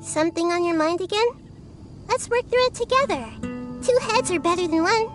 Something on your mind again? Let's work through it together. 2 heads are better than 1.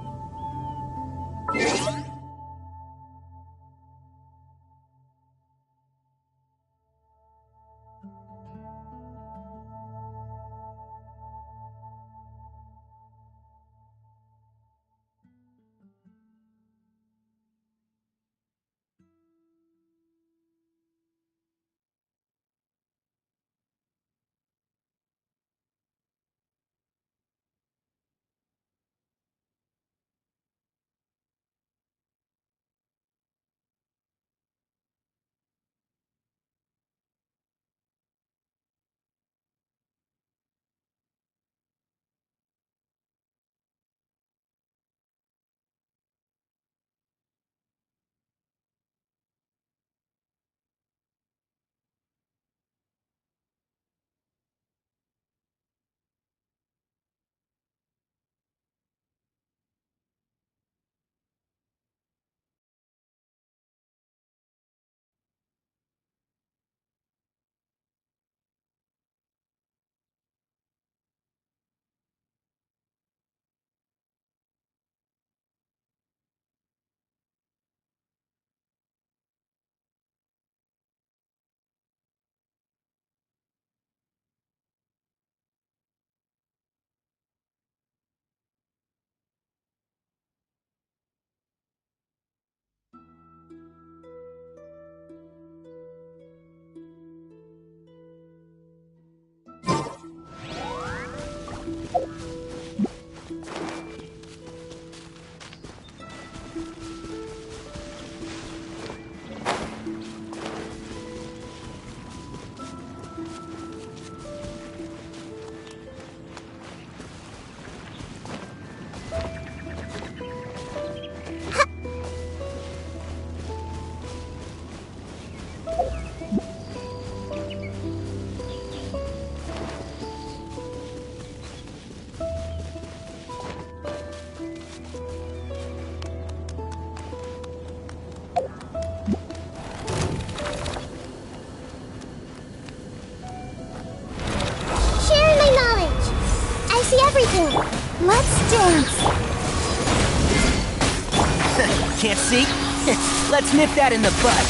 Everything. Let's dance. Can't see? Let's nip that in the bud.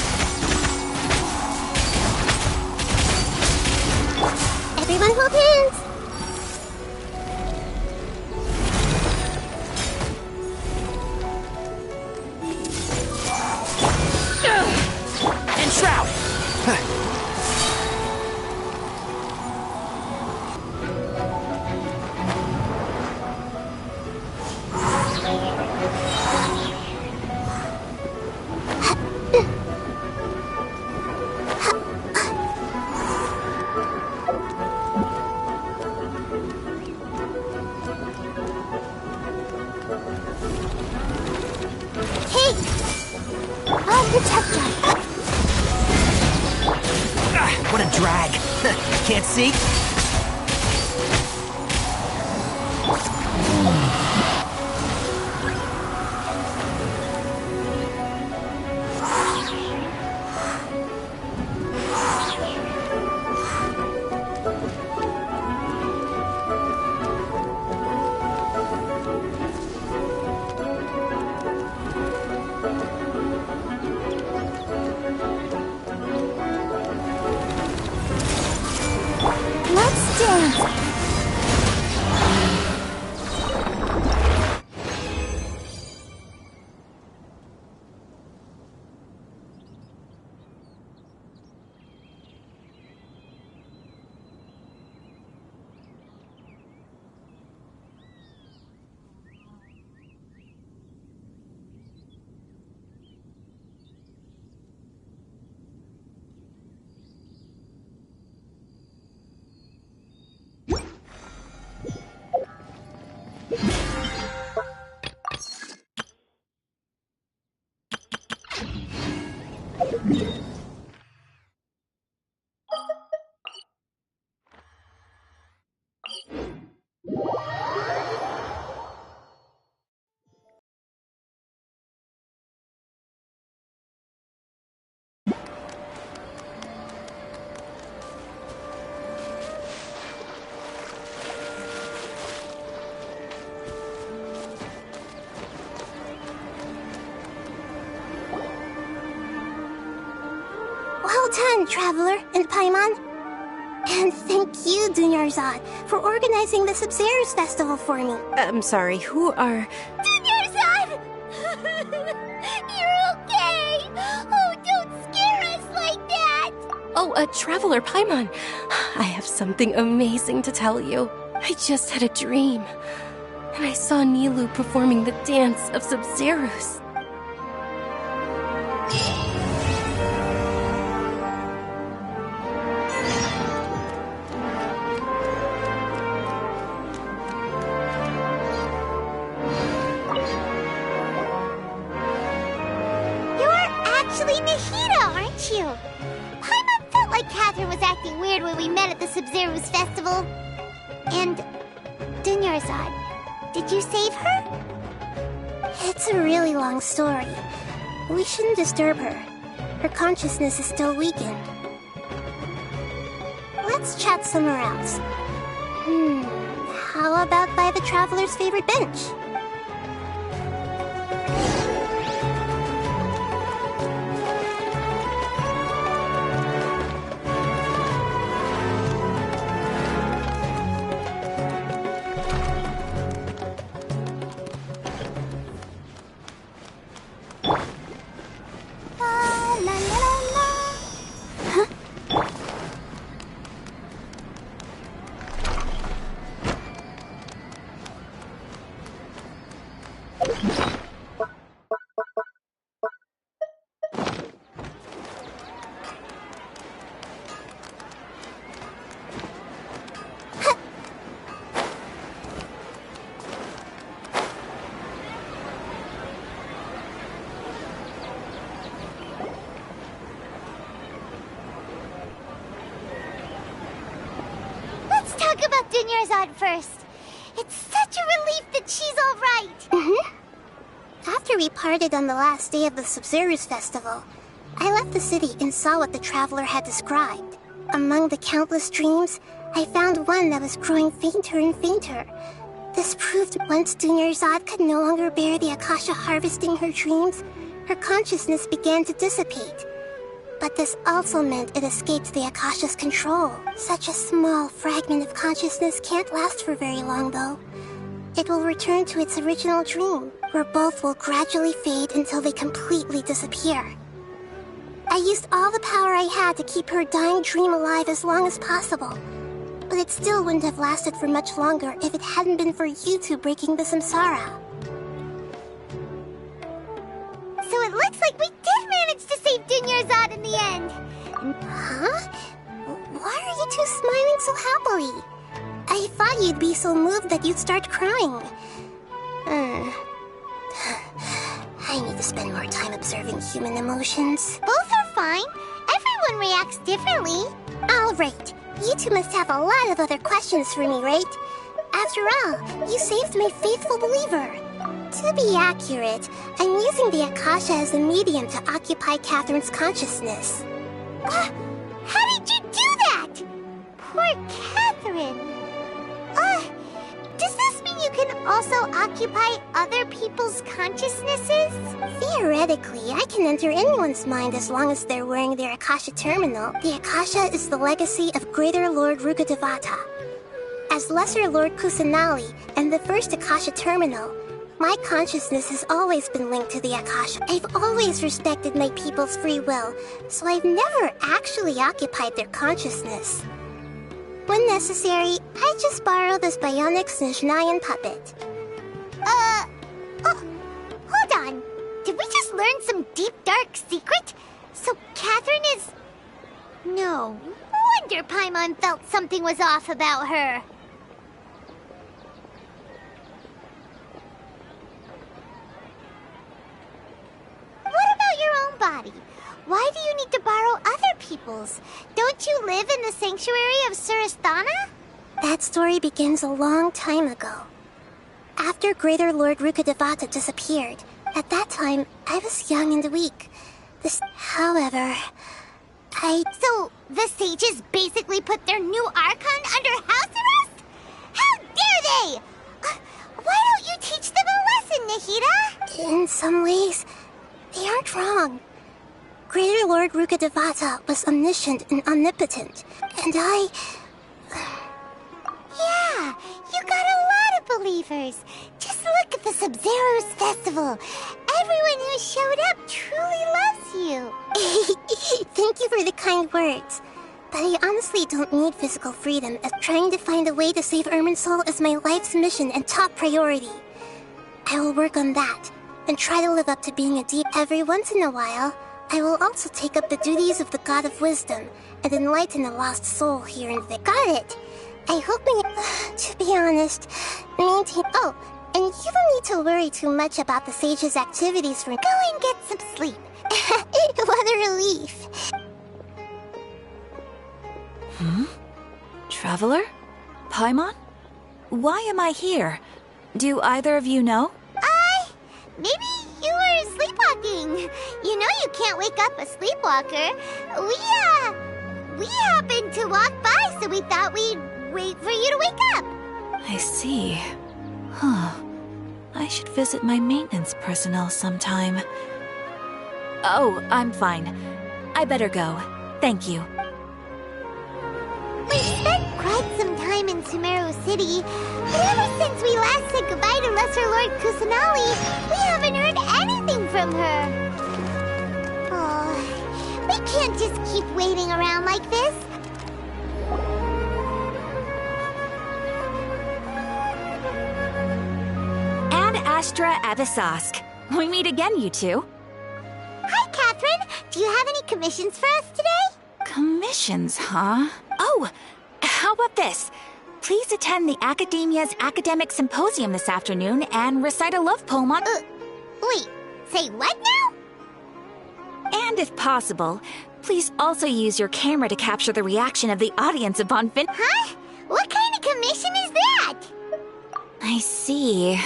Everyone hold hands. And shroud. What a drag. Can't see? done, Traveler and Paimon. And thank you, Dunyarzad, for organizing the Sub-Zero's festival for me. I'm sorry, who are... Dunyarzad! You're okay! Oh, don't scare us like that! Oh, Traveler Paimon. I have something amazing to tell you. I just had a dream. And I saw Nilou performing the dance of Sub-Zeros. Actually Nahida, aren't you? Paimon felt like Catherine was acting weird when we met at the Sub-Zero's festival. And Dunyarzad, did you save her? It's a really long story. We shouldn't disturb her. Her consciousness is still weakened. Let's chat somewhere else. How about by the Traveler's favorite bench? Talk about Dunyarzad first. It's such a relief that she's all right. After we parted on the last day of the Sub-Zero's festival, I left the city and saw what the Traveler had described. Among the countless dreams, I found one that was growing fainter and fainter. This proved once Dunyarzad could no longer bear the Akasha harvesting her dreams, her consciousness began to dissipate. But this also meant it escaped the Akasha's control. Such a small fragment of consciousness can't last for very long, though. It will return to its original dream, where both will gradually fade until they completely disappear. I used all the power I had to keep her dying dream alive as long as possible. But it still wouldn't have lasted for much longer if it hadn't been for you two breaking the samsara. So it looks like we did manage to save Dunyarzad in the end. Huh? Why are you two smiling so happily? I thought you'd be so moved that you'd start crying. I need to spend more time observing human emotions. Both are fine. Everyone reacts differently. All right. You two must have a lot of other questions for me, right? After all, you saved my faithful believer. To be accurate, I'm using the Akasha as a medium to occupy Catherine's consciousness. How did you do that? Poor Catherine. Does this mean you can also occupy other people's consciousnesses? Theoretically, I can enter anyone's mind as long as they're wearing their Akasha terminal. The Akasha is the legacy of Greater Lord Rukkhadevata. As Lesser Lord Kusanali and the first Akasha terminal, my consciousness has always been linked to the Akasha. I've always respected my people's free will, so I've never actually occupied their consciousness. When necessary, I just borrow this bionic Snezhnayan puppet. Hold on. Did we just learn some deep, dark secret? So Catherine is... No wonder Paimon felt something was off about her. What about your own body? Why do you need to borrow other people's? Don't you live in the sanctuary of Surasthana? That story begins a long time ago. After Greater Lord Rukkhadevata disappeared, at that time, I was young and weak. However, So, the sages basically put their new Archon under house arrest? How dare they! Why don't you teach them a lesson, Nahida? In some ways, they aren't wrong. Greater Lord Rukadevata was omniscient and omnipotent, and I... Yeah, you got a lot of believers. Just look at the Sub-Zero's festival. Everyone who showed up truly loves you. Thank you for the kind words. But I honestly don't need physical freedom, as trying to find a way to save Irminsul is my life's mission and top priority. I will work on that, and try to live up to being a deep. Every once in a while, I will also take up the duties of the God of Wisdom, and enlighten a lost soul here in Vic. Got it! I hope to be honest, maintain- Oh, and you don't need to worry too much about the Sage's activities for- Go and get some sleep. What a relief! Traveler? Paimon? Why am I here? Do either of you know? Maybe you were sleepwalking. You know you can't wake up a sleepwalker. We happened to walk by, so we thought we'd wait for you to wake up. I see. Huh. I should visit my maintenance personnel sometime. Oh, I'm fine. I better go. Thank you. We've spent quite some time in Sumeru City, but ever since we last said goodbye to Lesser Lord Kusanali, we haven't heard anything from her. Oh, we can't just keep waiting around like this. And Astra Avisask. We meet again, you two. Hi, Catherine. Do you have any commissions for us today? Commissions, huh? Oh, how about this? Please attend the Academia's Academic Symposium this afternoon and recite a love poem on... Wait, say what now? And if possible, please also use your camera to capture the reaction of the audience upon Huh? What kind of commission is that? I see.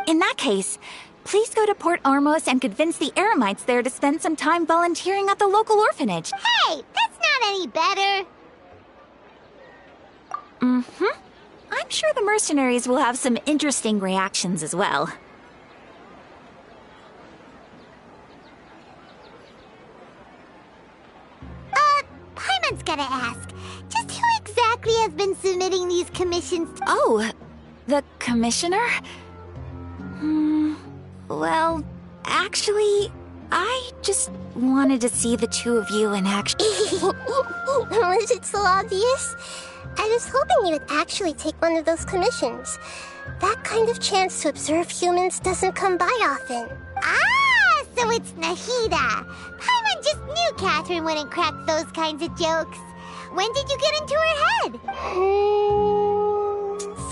In that case, please go to Port Ormos and convince the Eremites there to spend some time volunteering at the local orphanage. Hey, that's not any better. I'm sure the mercenaries will have some interesting reactions as well. Paimon's gotta ask. Just who exactly has been submitting these commissions to... Oh, the commissioner? Well, actually, I just wanted to see the two of you in action. Was it so obvious? I was hoping you would actually take one of those commissions. That kind of chance to observe humans doesn't come by often. Ah, so it's Nahida. Paimon just knew Catherine wouldn't crack those kinds of jokes. When did you get into her head?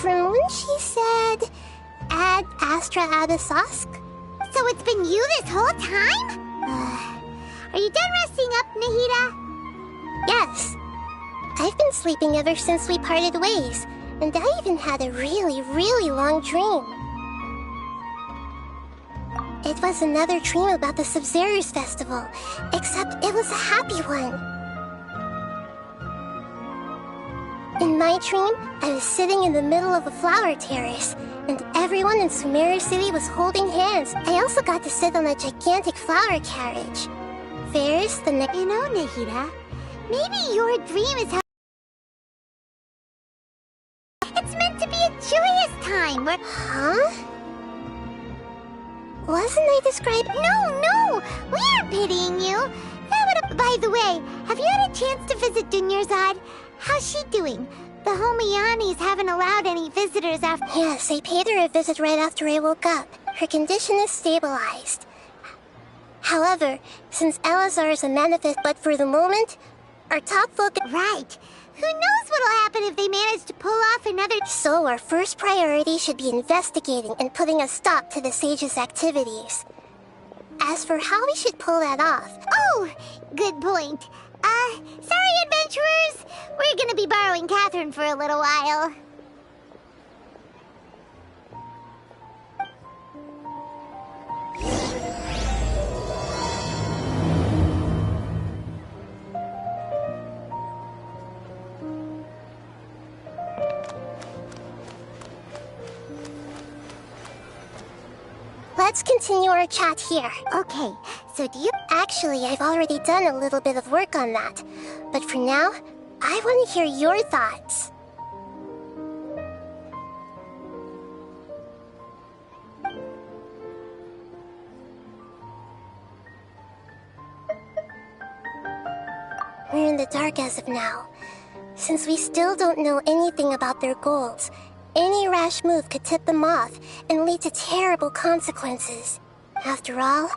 From when she said, "Ad Astra Abisask." So it's been you this whole time? Are you done resting up, Nahida? Yes. I've been sleeping ever since we parted ways, and I even had a really, really long dream. It was another dream about the Sub-Zero's festival, except it was a happy one. In my dream, I was sitting in the middle of a flower terrace, and everyone in Sumeru City was holding hands. I also got to sit on a gigantic flower carriage. There's the next... You know, Nahida, maybe your dream is how... It's meant to be a joyous time where... Huh? Wasn't I described... No! We aren't pitying you. That would... By the way, have you had a chance to visit Dunyarzad? How's she doing? The Homianis haven't allowed any visitors after... Yes, I paid her a visit right after I woke up. Her condition is stabilized. However, since Elazar is a manifest, but for the moment, our top focus... Right. Who knows what'll happen if they manage to pull off another... So our first priority should be investigating and putting a stop to the Sage's activities. As for how we should pull that off... Oh, good point. Sorry, adventurers. We're gonna be borrowing Catherine for a little while. Let's continue our chat here. Okay, So do you? Actually, I've already done a little bit of work on that. But for now, I want to hear your thoughts. We're in the dark as of now. Since we still don't know anything about their goals, any rash move could tip them off and lead to terrible consequences. After all,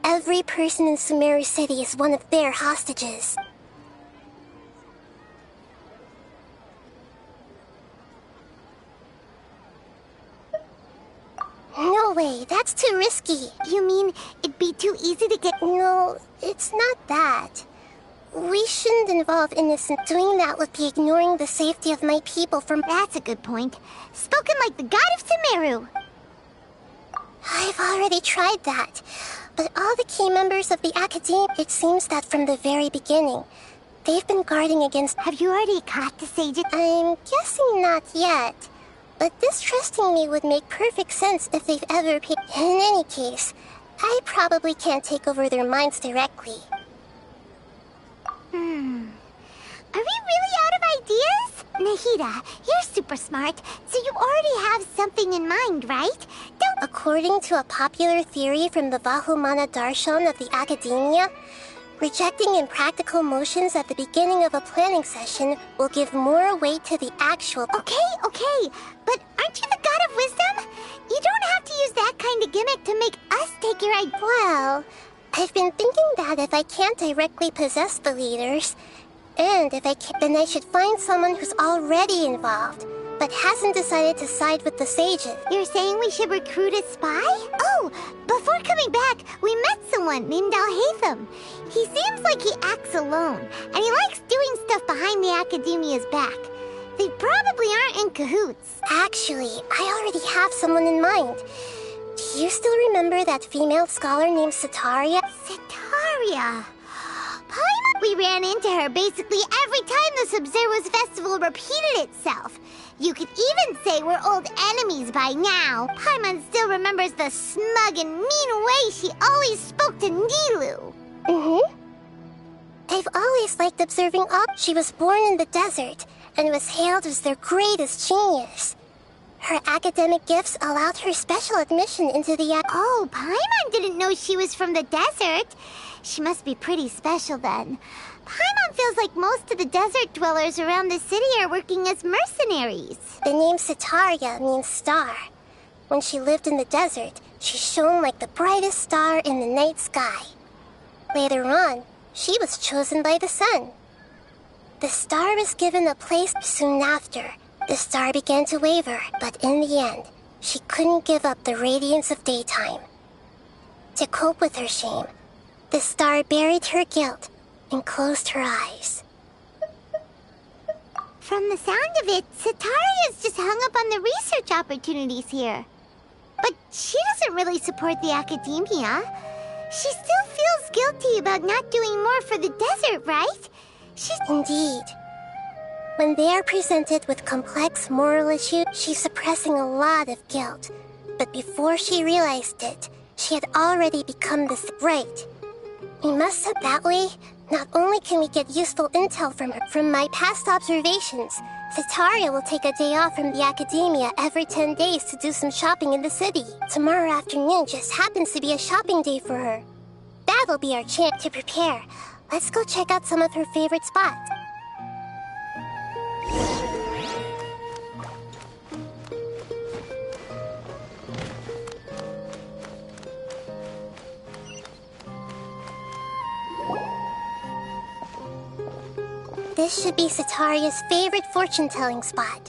every person in Sumeru City is one of their hostages. No way, that's too risky. You mean it'd be too easy to get... No, it's not that. We shouldn't involve innocent. Doing that would be ignoring the safety of my people from... That's a good point. Spoken like the god of Sumeru. I've already tried that. But all the key members of the Academy, it seems that from the very beginning, they've been guarding against... Have you already caught the sages? I'm guessing not yet. But distrusting me would make perfect sense if they've ever paid... In any case, I probably can't take over their minds directly. Are we really out of ideas? Nahida, you're super smart, so you already have something in mind, right? Don't... According to a popular theory from the Vahumana Darshan of the Academia, rejecting impractical motions at the beginning of a planning session will give more weight to the actual... Okay, but aren't you the god of wisdom? You don't have to use that kind of gimmick to make us take your idea. Well, I've been thinking that if I can't directly possess the leaders, and if I can't, then I should find someone who's already involved, but hasn't decided to side with the sages. You're saying we should recruit a spy? Oh, before coming back, we met someone named Alhaitham. He seems like he acts alone, and he likes doing stuff behind the Academia's back. They probably aren't in cahoots. Actually, I already have someone in mind. Do you still remember that female scholar named Sataria? Sataria. Paimon, we ran into her basically every time the Sub-Zero's festival repeated itself. You could even say we're old enemies by now. Paimon still remembers the smug and mean way she always spoke to Nilou. I've always liked observing all. She was born in the desert and was hailed as their greatest genius. Her academic gifts allowed her special admission into the... Oh, Paimon didn't know she was from the desert. She must be pretty special then. Paimon feels like most of the desert dwellers around the city are working as mercenaries. The name Sataria means star. When she lived in the desert, she shone like the brightest star in the night sky. Later on, she was chosen by the sun. The star was given a place soon after. The star began to waver, but in the end, she couldn't give up the radiance of daytime. To cope with her shame, the star buried her guilt and closed her eyes. From the sound of it, Sataria's just hung up on the research opportunities here. But she doesn't really support the Academia. She still feels guilty about not doing more for the desert, right? Indeed. When they are presented with complex moral issues, she's suppressing a lot of guilt. But before she realized it, she had already become this right. We must have that way. Not only can we get useful intel from her, from my past observations, Sataria will take a day off from the Academia every 10 days to do some shopping in the city. Tomorrow afternoon just happens to be a shopping day for her. That'll be our chance to prepare. Let's go check out some of her favorite spots. This should be Sataria's favorite fortune-telling spot.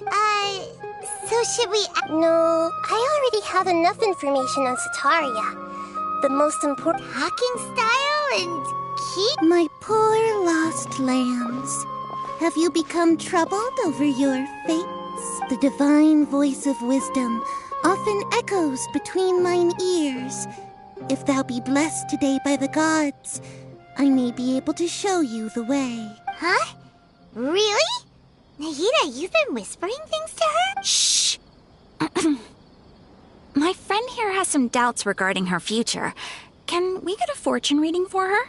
So should we... No, I already have enough information on Sataria. The most important... Talking style and key? My poor lost lambs. Have you become troubled over your fates? The divine voice of wisdom often echoes between mine ears. If thou be blessed today by the gods, I may be able to show you the way. Huh? Really? Nahida, you've been whispering things to her? Shh! My friend here has some doubts regarding her future. Can Can we get a fortune reading for her?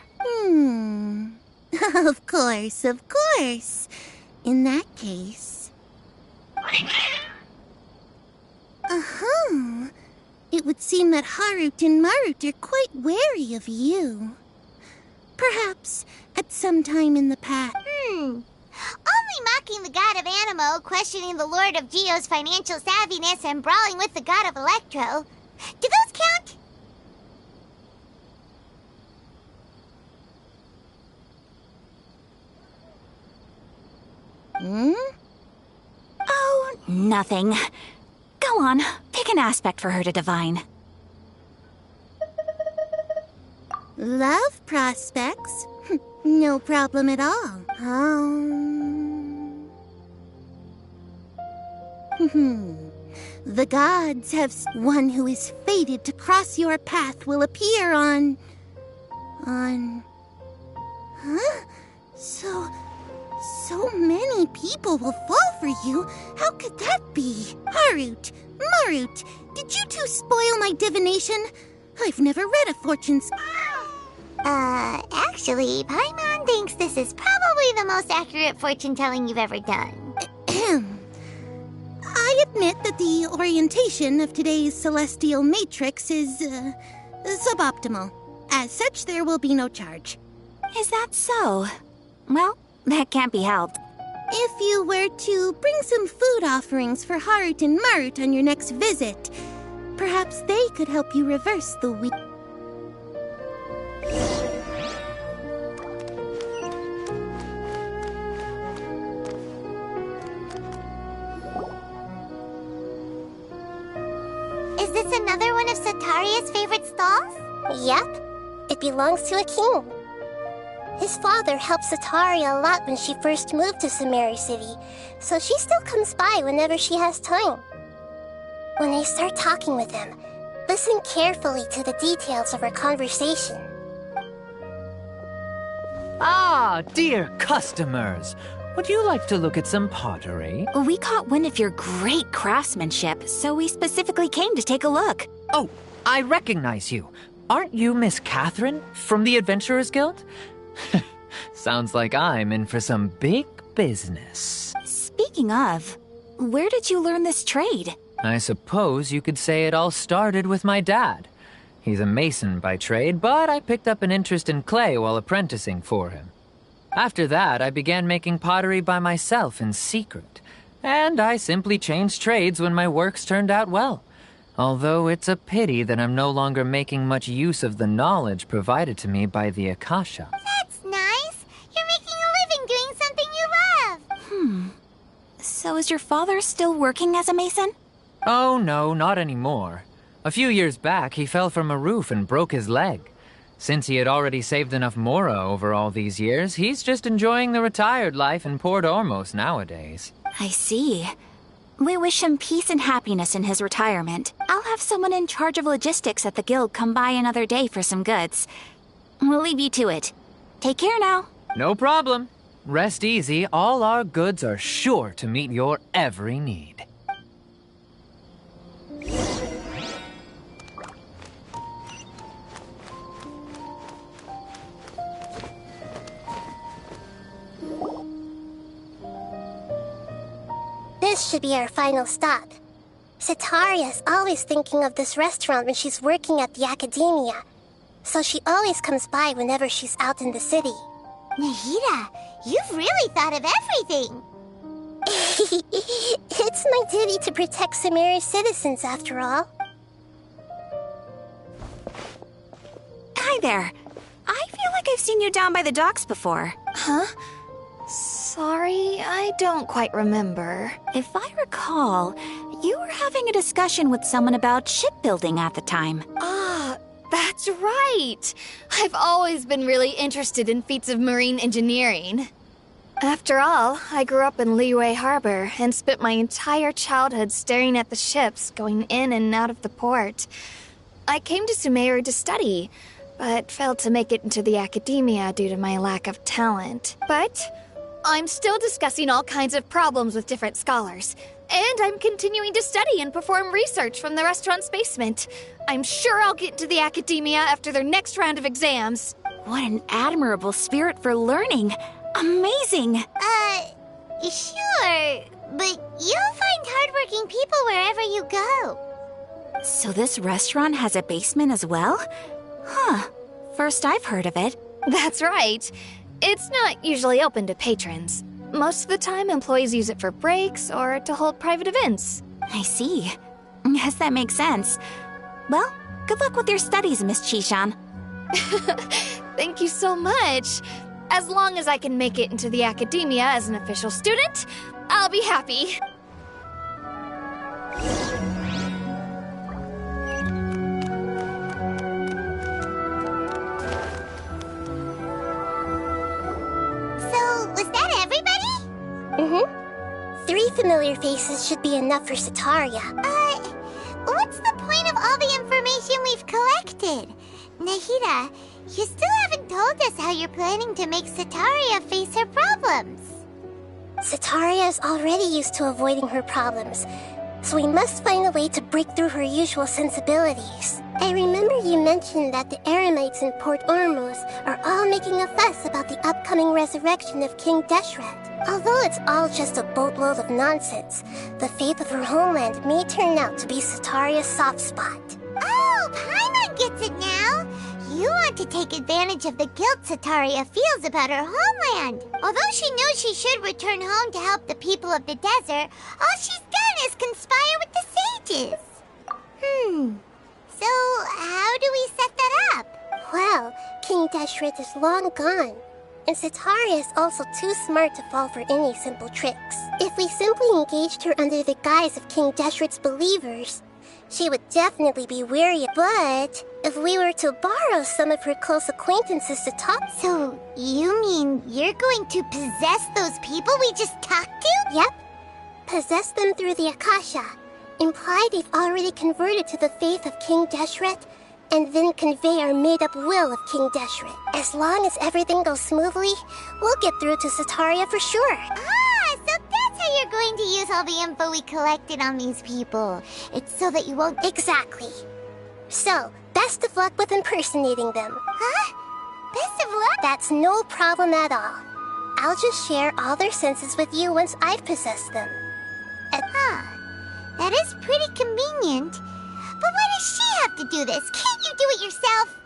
Of course, of course. In that case... It would seem that Harut and Marut are quite wary of you. Perhaps at some time in the past... Only mocking the god of Animo, questioning the lord of Geo's financial savviness, and brawling with the god of Electro. Do those count? Oh, nothing. Go on, pick an aspect for her to divine. Love prospects? No problem at all. The gods have... One who is fated to cross your path will appear on... Huh? So many people will fall for you. How could that be? Harut, Marut, did you two spoil my divination? I've never read a fortune's... Actually, Paimon thinks this is probably the most accurate fortune-telling you've ever done. I admit that the orientation of today's celestial matrix is, suboptimal. As such, there will be no charge. Is that so? Well, that can't be helped. If you were to bring some food offerings for Harut and Marut on your next visit, perhaps they could help you reverse the weak... Is this another one of Sataria's favorite stalls? Yep. It belongs to a king. His father helped Sataria a lot when she first moved to Sumeru City, so she still comes by whenever she has time. When I start talking with him, listen carefully to the details of our conversation. Ah, dear customers. Would you like to look at some pottery? We caught wind of your great craftsmanship, so we specifically came to take a look. Oh, I recognize you. Aren't you Miss Catherine from the Adventurers Guild? Sounds like I'm in for some big business. Speaking of, where did you learn this trade? I suppose you could say it all started with my dad. He's a mason by trade, but I picked up an interest in clay while apprenticing for him. After that, I began making pottery by myself in secret, and I simply changed trades when my works turned out well. Although it's a pity that I'm no longer making much use of the knowledge provided to me by the Akasha. That's nice. You're making a living doing something you love. So is your father still working as a mason? Oh no, not anymore. A few years back, he fell from a roof and broke his leg. Since he had already saved enough mora over all these years, he's just enjoying the retired life in Port Ormos nowadays. I see. We wish him peace and happiness in his retirement. I'll have someone in charge of logistics at the guild come by another day for some goods. We'll leave you to it. Take care now. No problem. Rest easy, all our goods are sure to meet your every need. This should be our final stop. Sataria's always thinking of this restaurant when she's working at the academia, so she always comes by whenever she's out in the city. Nahida, you've really thought of everything. It's my duty to protect Sumeru's citizens, after all. Hi there. I feel like I've seen you down by the docks before. Huh? Sorry, I don't quite remember. If I recall, you were having a discussion with someone about shipbuilding at the time. Ah, that's right. I've always been really interested in feats of marine engineering. After all, I grew up in Liyue Harbor and spent my entire childhood staring at the ships going in and out of the port. I came to Sumeru to study, but failed to make it into the academia due to my lack of talent. But I'm still discussing all kinds of problems with different scholars. And I'm continuing to study and perform research from the restaurant's basement. I'm sure I'll get into the academia after their next round of exams. What an admirable spirit for learning. Amazing. Sure. But you'll find hardworking people wherever you go. So this restaurant has a basement as well? Huh. First I've heard of it. That's right. It's not usually open to patrons. Most of the time, employees use it for breaks or to hold private events. I see. Guess that makes sense. Well, good luck with your studies, Miss Chishan. Thank you so much. As long as I can make it into the academia as an official student, I'll be happy. So, was that everybody? Mm-hmm. 3 familiar faces should be enough for Sataria. What's the point of all the information we've collected? Nahida, you still haven't told us how you're planning to make Sataria face her problems. Sataria is already used to avoiding her problems, so we must find a way to break through her usual sensibilities. I remember you mentioned that the Eremites in Port Ormuz are all making a fuss about the upcoming resurrection of King Deshret. Although it's all just a boatload of nonsense, the faith of her homeland may turn out to be Sataria's soft spot. Oh, Paimon gets it now! You want to take advantage of the guilt Sataria feels about her homeland. Although she knows she should return home to help the people of the desert, all she's done is conspire with the sages. So, how do we set that up? Well, King Deshret is long gone, and Sataria is also too smart to fall for any simple tricks. If we simply engaged her under the guise of King Deshret's believers, she would definitely be weary. But if we were to borrow some of her close acquaintances to talk... So, you mean you're going to possess those people we just talked to? Yep. Possess them through the Akasha. Imply they've already converted to the faith of King Deshret, and then convey our made-up will of King Deshret. As long as everything goes smoothly, we'll get through to Sataria for sure. Ah, so that's how you're going to use all the info we collected on these people. It's so that you won't... Exactly. So, best of luck with impersonating them. Huh? Best of luck? That's no problem at all. I'll just share all their senses with you once I've possessed them. That is pretty convenient. But why does she have to do this? Can't you do it yourself?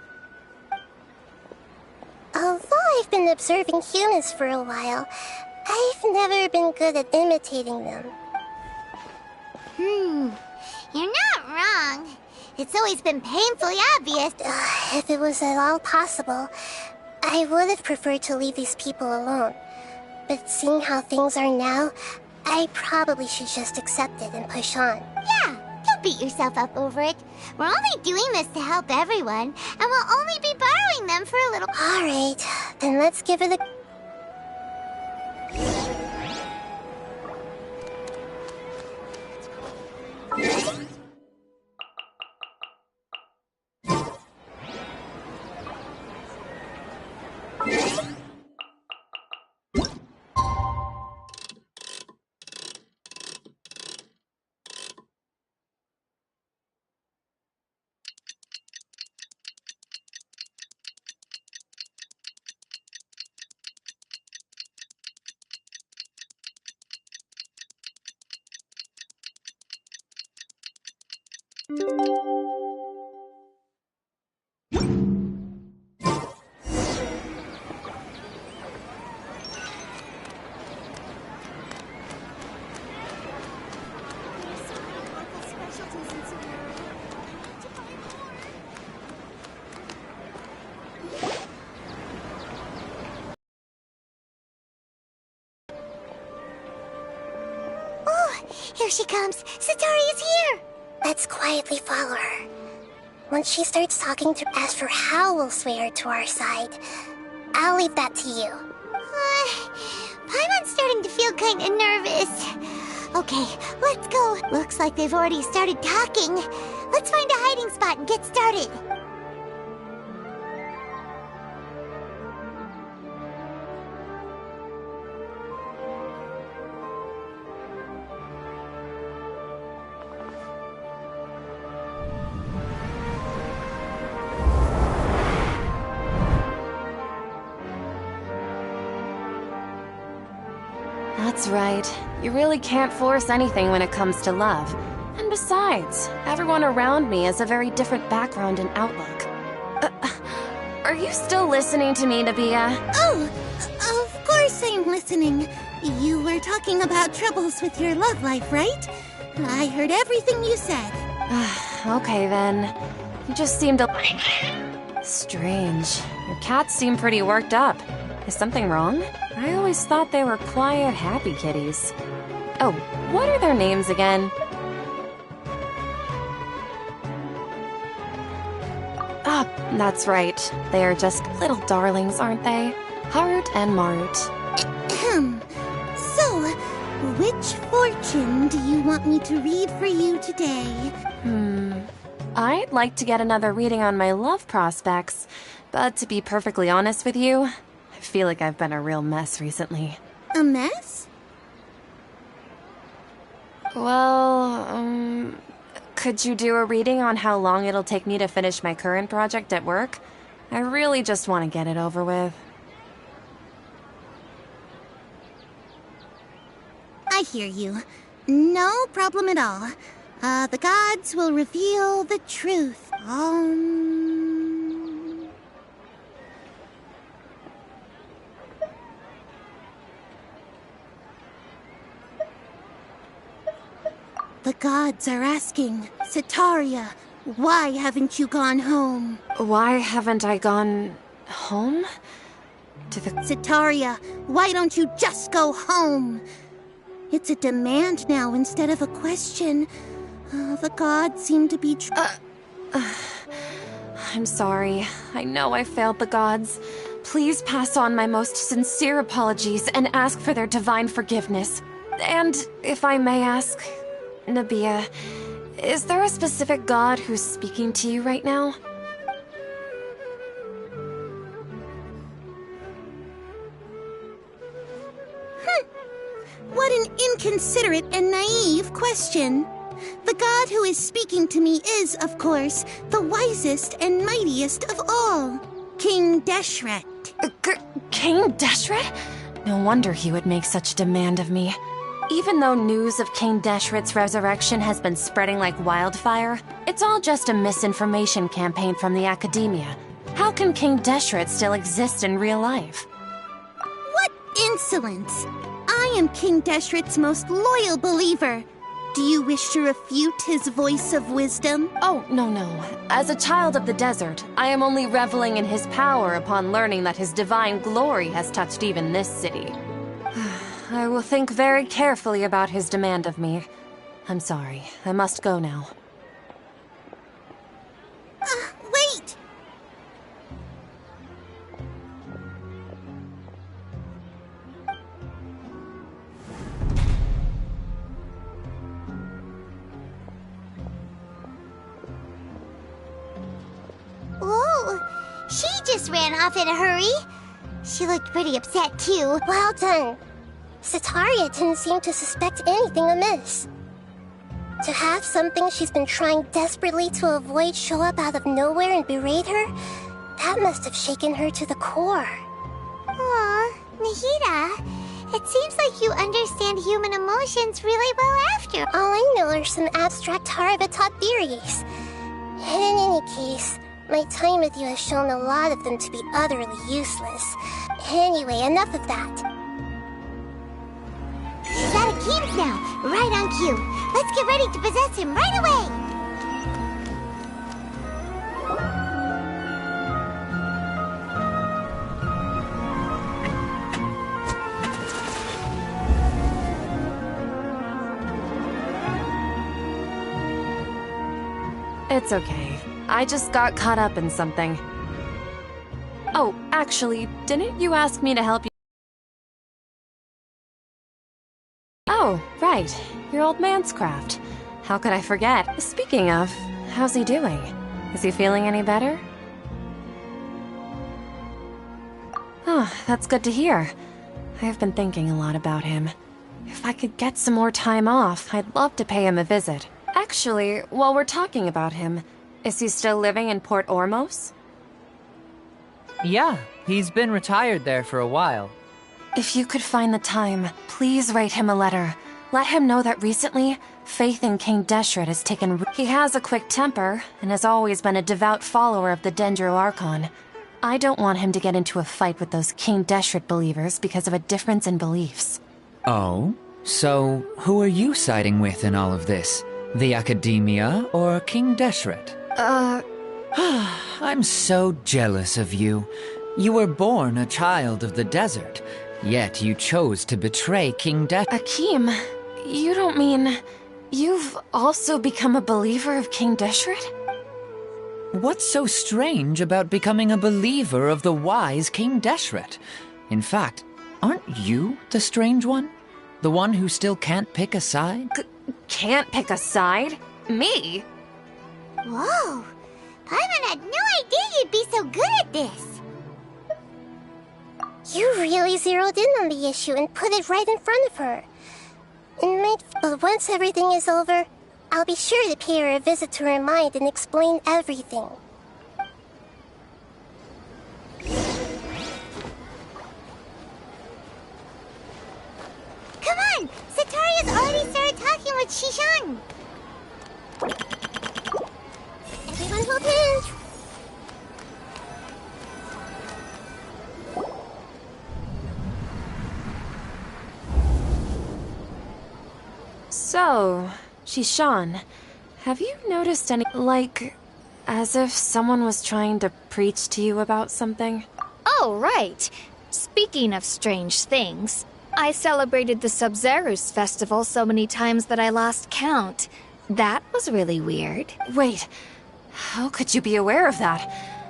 Although I've been observing humans for a while, I've never been good at imitating them. You're not wrong. It's always been painfully obvious. If it was at all possible, I would have preferred to leave these people alone. But seeing how things are now, I probably should just accept it and push on. Yeah, don't beat yourself up over it. We're only doing this to help everyone, and we'll only be borrowing them for a little... Alright, then let's give it a... Here she comes! Sataria's here! Let's quietly follow her. Once she starts talking to us for how we'll sway her to our side, I'll leave that to you. Paimon's starting to feel kind of nervous. Okay, let's go. Looks like they've already started talking. Let's find a hiding spot and get started. That's right. You really can't force anything when it comes to love. And besides, everyone around me has a very different background and outlook. Are you still listening to me, Nabia? Oh, of course I'm listening. You were talking about troubles with your love life, right? I heard everything you said. Okay then. You just seem to... Strange. Your cats seem pretty worked up. Is something wrong? I always thought they were quiet, happy kitties. Oh, what are their names again? Ah, that's right. They are just little darlings, aren't they? Harut and Marut. Ahem. So, which fortune do you want me to read for you today? I'd like to get another reading on my love prospects, but to be perfectly honest with you, I feel like I've been a real mess recently. A mess? Well, could you do a reading on how long it'll take me to finish my current project at work? I really just want to get it over with. I hear you. No problem at all. The gods will reveal the truth. The gods are asking, Sitaria, why haven't you gone home? Why haven't I gone home? Sitaria, why don't you just go home? It's a demand now instead of a question. The gods seem to be I'm sorry. I know I failed the gods. Please pass on my most sincere apologies and ask for their divine forgiveness. And if I may ask, Nabia, is there a specific god who's speaking to you right now? What an inconsiderate and naive question. The god who is speaking to me is, of course, the wisest and mightiest of all, King Deshret. King Deshret? No wonder he would make such a demand of me. Even though news of King Deshret's resurrection has been spreading like wildfire, it's all just a misinformation campaign from the academia. How can King Deshret still exist in real life? What insolence! I am King Deshret's most loyal believer. Do you wish to refute his voice of wisdom? Oh, no. As a child of the desert, I am only reveling in his power upon learning that his divine glory has touched even this city. I will think very carefully about his demand of me. I'm sorry. I must go now. Wait! Oh, she just ran off in a hurry. She looked pretty upset, too. Well done. Sitaria didn't seem to suspect anything amiss. To have something she's been trying desperately to avoid show up out of nowhere and berate her, that must have shaken her to the core. Aw, Nahida, it seems like you understand human emotions really well after. All I know are some abstract Harava-taught theories. And in any case, my time with you has shown a lot of them to be utterly useless. Anyway, enough of that. He's out of games now, right on cue. Let's get ready to possess him right away. It's okay. I just got caught up in something. Oh, actually, didn't you ask me to help you? Oh, right. Your old man's craft. How could I forget? Speaking of, how's he doing? Is he feeling any better? Oh, that's good to hear. I've been thinking a lot about him. If I could get some more time off, I'd love to pay him a visit. Actually, while we're talking about him, is he still living in Port Ormos? Yeah, he's been retired there for a while. If you could find the time, please write him a letter. Let him know that recently, faith in King Deshret has taken... He has a quick temper, and has always been a devout follower of the Dendro Archon. I don't want him to get into a fight with those King Deshret believers because of a difference in beliefs. Oh? So, who are you siding with in all of this? The Academia or King Deshret? I'm so jealous of you. You were born a child of the desert, yet you chose to betray King Deshret. Akeem, you don't mean... You've also become a believer of King Deshret? What's so strange about becoming a believer of the wise King Deshret? In fact, aren't you the strange one? The one who still can't pick a side? Can't pick a side? Me? Whoa! Paimon had no idea you'd be so good at this. You really zeroed in on the issue and put it right in front of her. But once everything is over, I'll be sure to pay her a visit to her mind and explain everything. Come on! Sataria's already started talking with Shishan. Everyone hold hands. So, Shishan, have you noticed any, as if someone was trying to preach to you about something? Oh, right. Speaking of strange things, I celebrated the Sub-Zerus festival so many times that I lost count. That was really weird. Wait, how could you be aware of that?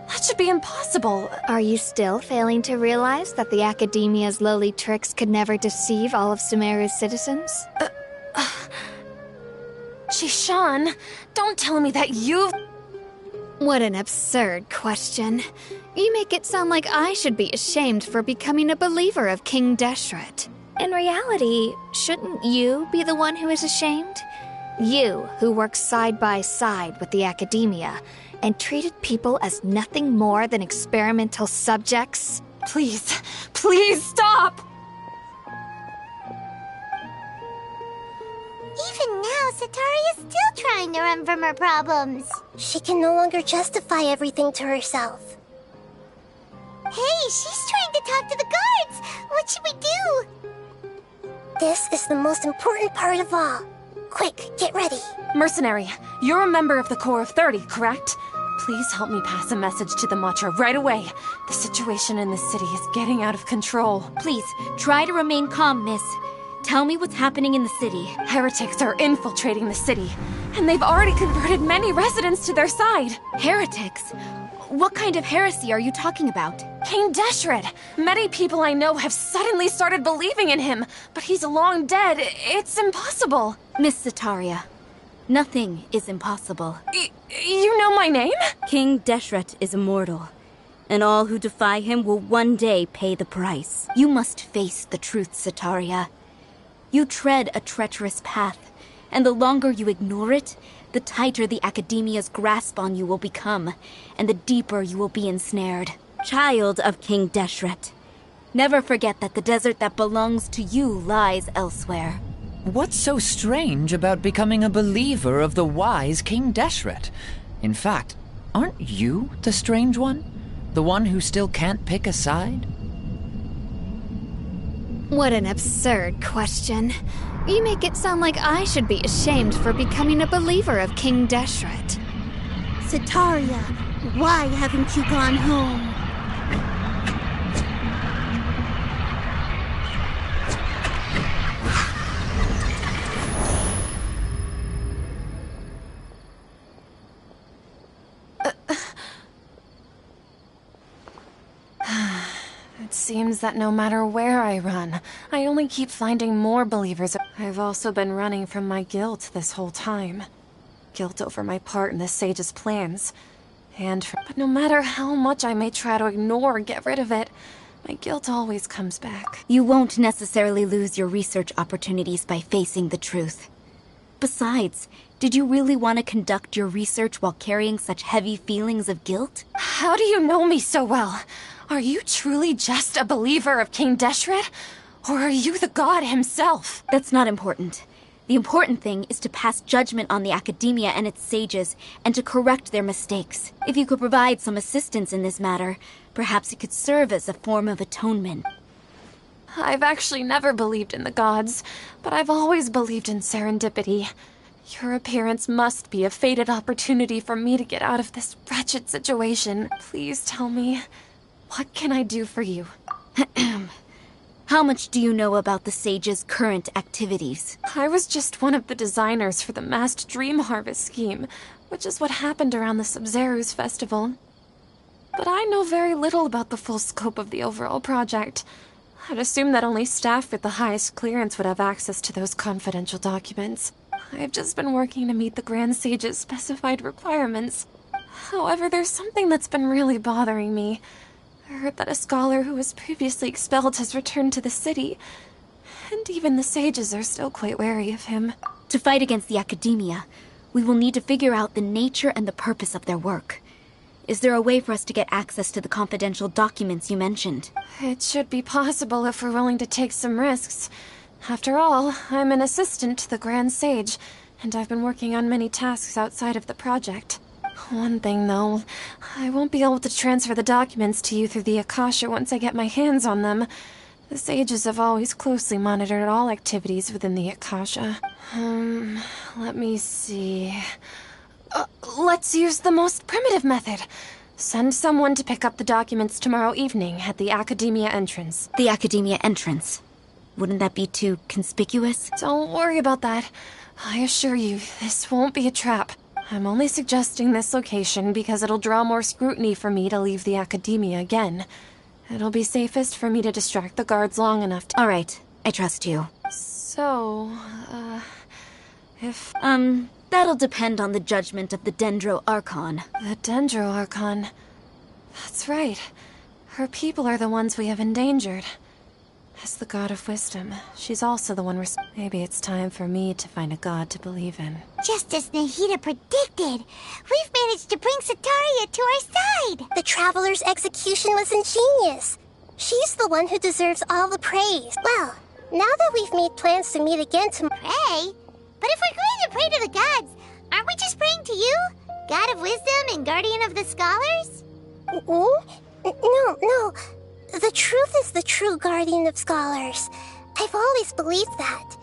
That should be impossible. Are you still failing to realize that the Academia's lowly tricks could never deceive all of Sumeru's citizens? Shishan, don't tell me that you've... What an absurd question. You make it sound like I should be ashamed for becoming a believer of King Deshret. In reality, shouldn't you be the one who is ashamed? You, who works side by side with the Academia, and treated people as nothing more than experimental subjects? Please, please stop! Even now, Sataria's still trying to run from her problems. She can no longer justify everything to herself. Hey, she's trying to talk to the guards! What should we do? This is the most important part of all. Quick, get ready. Mercenary, you're a member of the Corps of 30, correct? Please help me pass a message to the Matcha right away. The situation in the city is getting out of control. Please, try to remain calm, miss. Tell me what's happening in the city. Heretics are infiltrating the city, and they've already converted many residents to their side. Heretics? What kind of heresy are you talking about? King Deshret! Many people I know have suddenly started believing in him, but he's long dead. It's impossible. Miss Sataria, nothing is impossible. You know my name? King Deshret is immortal, and all who defy him will one day pay the price. You must face the truth, Sataria. You tread a treacherous path, and the longer you ignore it, the tighter the Academia's grasp on you will become, and the deeper you will be ensnared. Child of King Deshret, never forget that the desert that belongs to you lies elsewhere. What's so strange about becoming a believer of the wise King Deshret? In fact, aren't you the strange one? The one who still can't pick a side? What an absurd question. You make it sound like I should be ashamed for becoming a believer of King Deshret. Sataria, why haven't you gone home? It seems that no matter where I run, I only keep finding more believers. I've also been running from my guilt this whole time. Guilt over my part in the Sage's plans. But no matter how much I may try to ignore or get rid of it, my guilt always comes back. You won't necessarily lose your research opportunities by facing the truth. Besides, did you really want to conduct your research while carrying such heavy feelings of guilt? How do you know me so well? Are you truly just a believer of King Deshret? Or are you the god himself? That's not important. The important thing is to pass judgment on the academia and its sages, and to correct their mistakes. If you could provide some assistance in this matter, perhaps it could serve as a form of atonement. I've actually never believed in the gods, but I've always believed in serendipity. Your appearance must be a fated opportunity for me to get out of this wretched situation. Please tell me, what can I do for you? How much do you know about the sage's current activities? I was just one of the designers for the massed dream harvest scheme, which is what happened around the Sub-Zeru's festival. But I know very little about the full scope of the overall project. I'd assume that only staff with the highest clearance would have access to those confidential documents. I've just been working to meet the Grand Sage's specified requirements. However, there's something that's been really bothering me. I heard that a scholar who was previously expelled has returned to the city, and even the sages are still quite wary of him. To fight against the academia, we will need to figure out the nature and the purpose of their work. Is there a way for us to get access to the confidential documents you mentioned? It should be possible if we're willing to take some risks. After all, I'm an assistant to the Grand Sage, and I've been working on many tasks outside of the project. One thing, though, I won't be able to transfer the documents to you through the Akasha once I get my hands on them. The sages have always closely monitored all activities within the Akasha. Let me see... let's use the most primitive method. Send someone to pick up the documents tomorrow evening at the Academia entrance. The Academia entrance? Wouldn't that be too conspicuous? Don't worry about that. I assure you, this won't be a trap. I'm only suggesting this location because it'll draw more scrutiny for me to leave the Academia again. It'll be safest for me to distract the guards long enough to— All right, I trust you. So, if... That'll depend on the judgment of the Dendro Archon. The Dendro Archon. That's right. Her people are the ones we have endangered. As the god of wisdom, she's also the one maybe it's time for me to find a god to believe in. Just as Nahida predicted, we've managed to bring Sataria to our side. The Traveler's execution was ingenious. She's the one who deserves all the praise. Well, now that we've made plans to meet again tomorrow... Pray? But if we're going to pray to the gods, aren't we just praying to you? God of wisdom and guardian of the scholars? No. The truth is the true guardian of scholars. I've always believed that.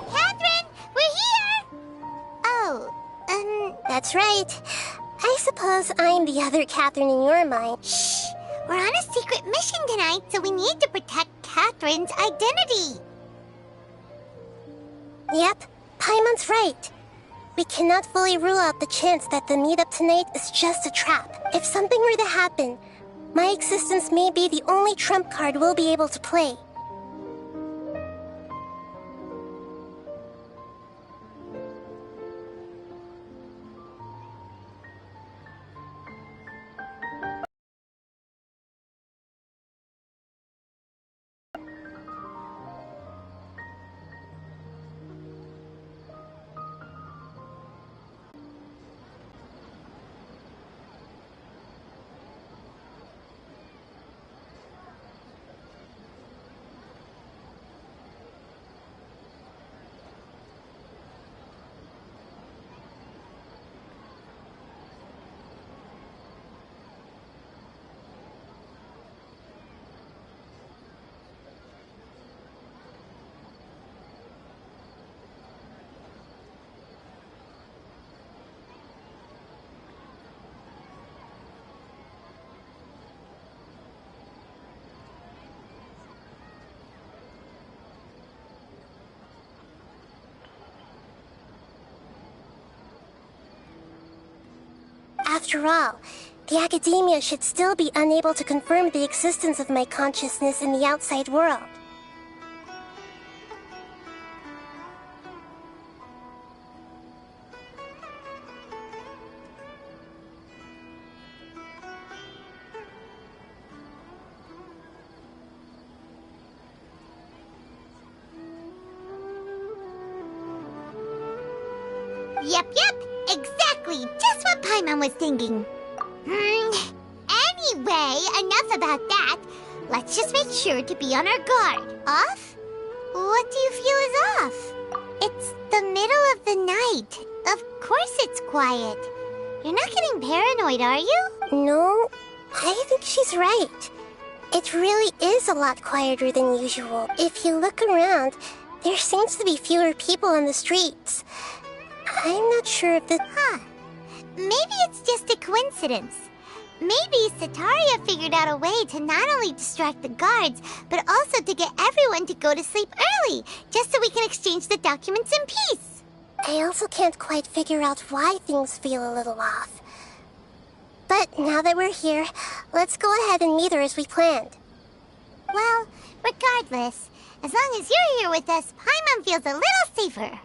Catherine, we're here! Oh, that's right. I suppose I'm the other Catherine in your mind. Shh! We're on a secret mission tonight, so we need to protect Catherine's identity. Yep, Paimon's right. We cannot fully rule out the chance that the meetup tonight is just a trap. If something were to happen, my existence may be the only trump card we'll be able to play. After all, the academia should still be unable to confirm the existence of my consciousness in the outside world. Yep, exactly, just what Paimon was thinking. Anyway, enough about that. Let's just make sure to be on our guard. Off? What do you feel is off? It's the middle of the night. Of course it's quiet. You're not getting paranoid, are you? No, I think she's right. It really is a lot quieter than usual. If you look around, there seems to be fewer people on the streets. I'm not sure if maybe it's just a coincidence. Maybe Sataria figured out a way to not only distract the guards, but also to get everyone to go to sleep early, just so we can exchange the documents in peace. I also can't quite figure out why things feel a little off. But now that we're here, let's go ahead and meet her as we planned. Well, regardless, as long as you're here with us, Paimon feels a little safer.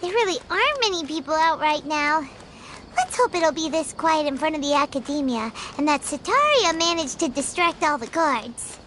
There really aren't many people out right now. Let's hope it'll be this quiet in front of the academia, and that Sataria managed to distract all the guards.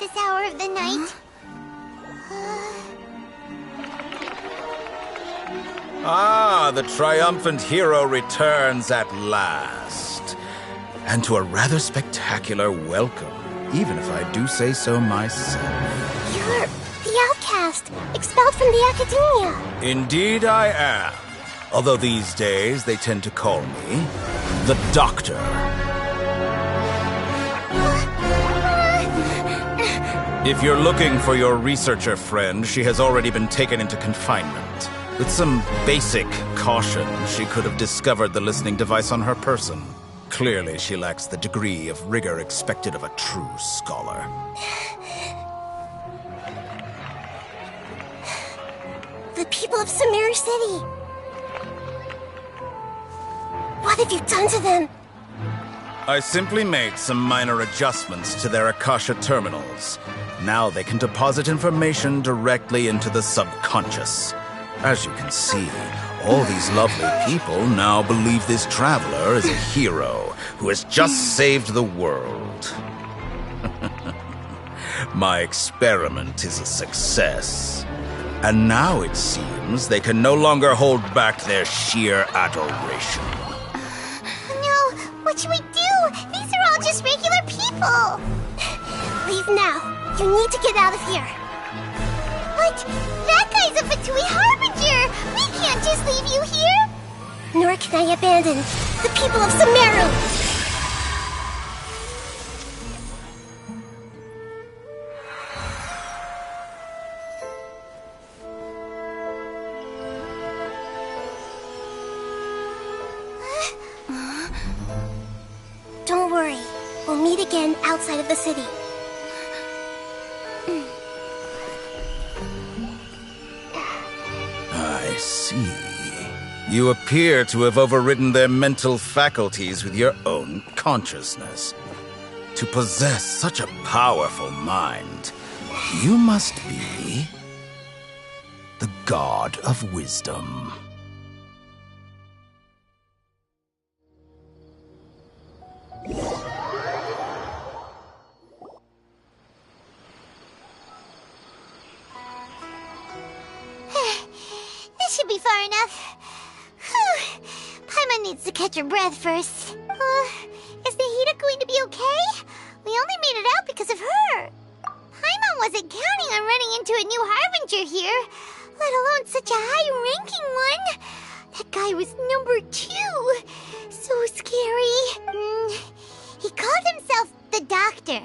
This hour of the night. The triumphant hero returns at last. And to a rather spectacular welcome, even if I do say so myself. You're the outcast, expelled from the academia. Indeed I am. Although these days they tend to call me the Doctor. If you're looking for your researcher friend, she has already been taken into confinement. With some basic caution, she could have discovered the listening device on her person. Clearly, she lacks the degree of rigor expected of a true scholar. The people of Sumeru City. What have you done to them? I simply made some minor adjustments to their Akasha terminals. Now they can deposit information directly into the subconscious. As you can see, all these lovely people now believe this traveler is a hero who has just saved the world. My experiment is a success. And now it seems they can no longer hold back their sheer adoration. No, what should we do? These are all just regular people. Leave now. You need to get out of here. What? That guy's a Fatui Harbinger! We can't just leave you here! Nor can I abandon the people of Sumeru! Don't worry. We'll meet again outside of the city. I see. You appear to have overridden their mental faculties with your own consciousness. To possess such a powerful mind, you must be the god of wisdom. This should be far enough. Whew. Paimon needs to catch her breath first. Is Nahida going to be okay? We only made it out because of her. Paimon wasn't counting on running into a new Harbinger here, let alone such a high-ranking one. That guy was number 2. So scary. He called himself the Doctor.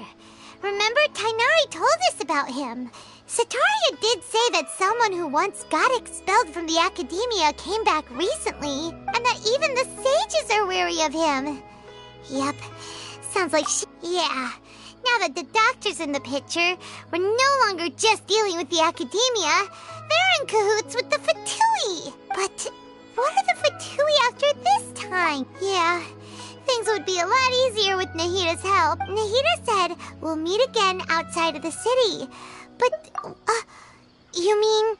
Remember, Tainari told us about him. Sataria did say that someone who once got expelled from the academia came back recently, and that even the sages are wary of him. Yep, sounds like yeah. Now that the Doctor's in the picture, we're no longer just dealing with the academia. They're in cahoots with the Fatui. But what are the Fatui after this time? Yeah, things would be a lot easier with Nahida's help. Nahida said we'll meet again outside of the city. But, you mean...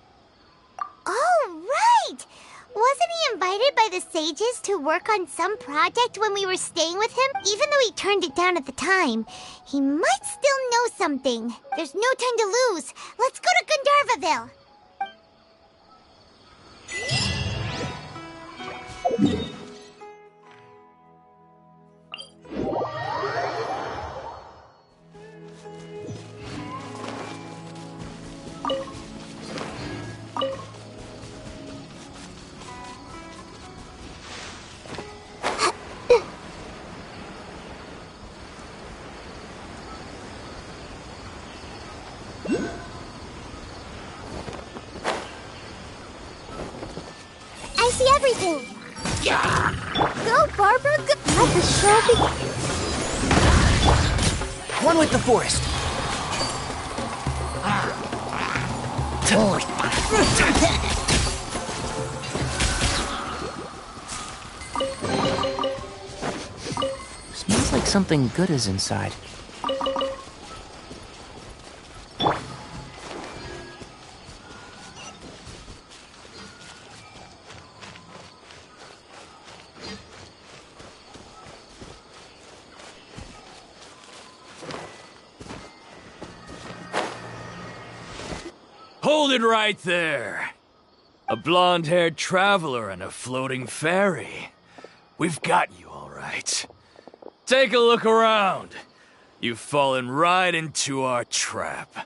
Oh, right! Wasn't he invited by the sages to work on some project when we were staying with him? Even though he turned it down at the time, he might still know something. There's no time to lose. Let's go to Gandharvaville. I see everything. Go, Barbara, go. Let the show begin. One with the forest. Smells like something good is inside. Hold it right there. A blonde-haired traveler and a floating fairy. We've got you all right. Take a look around. You've fallen right into our trap. Are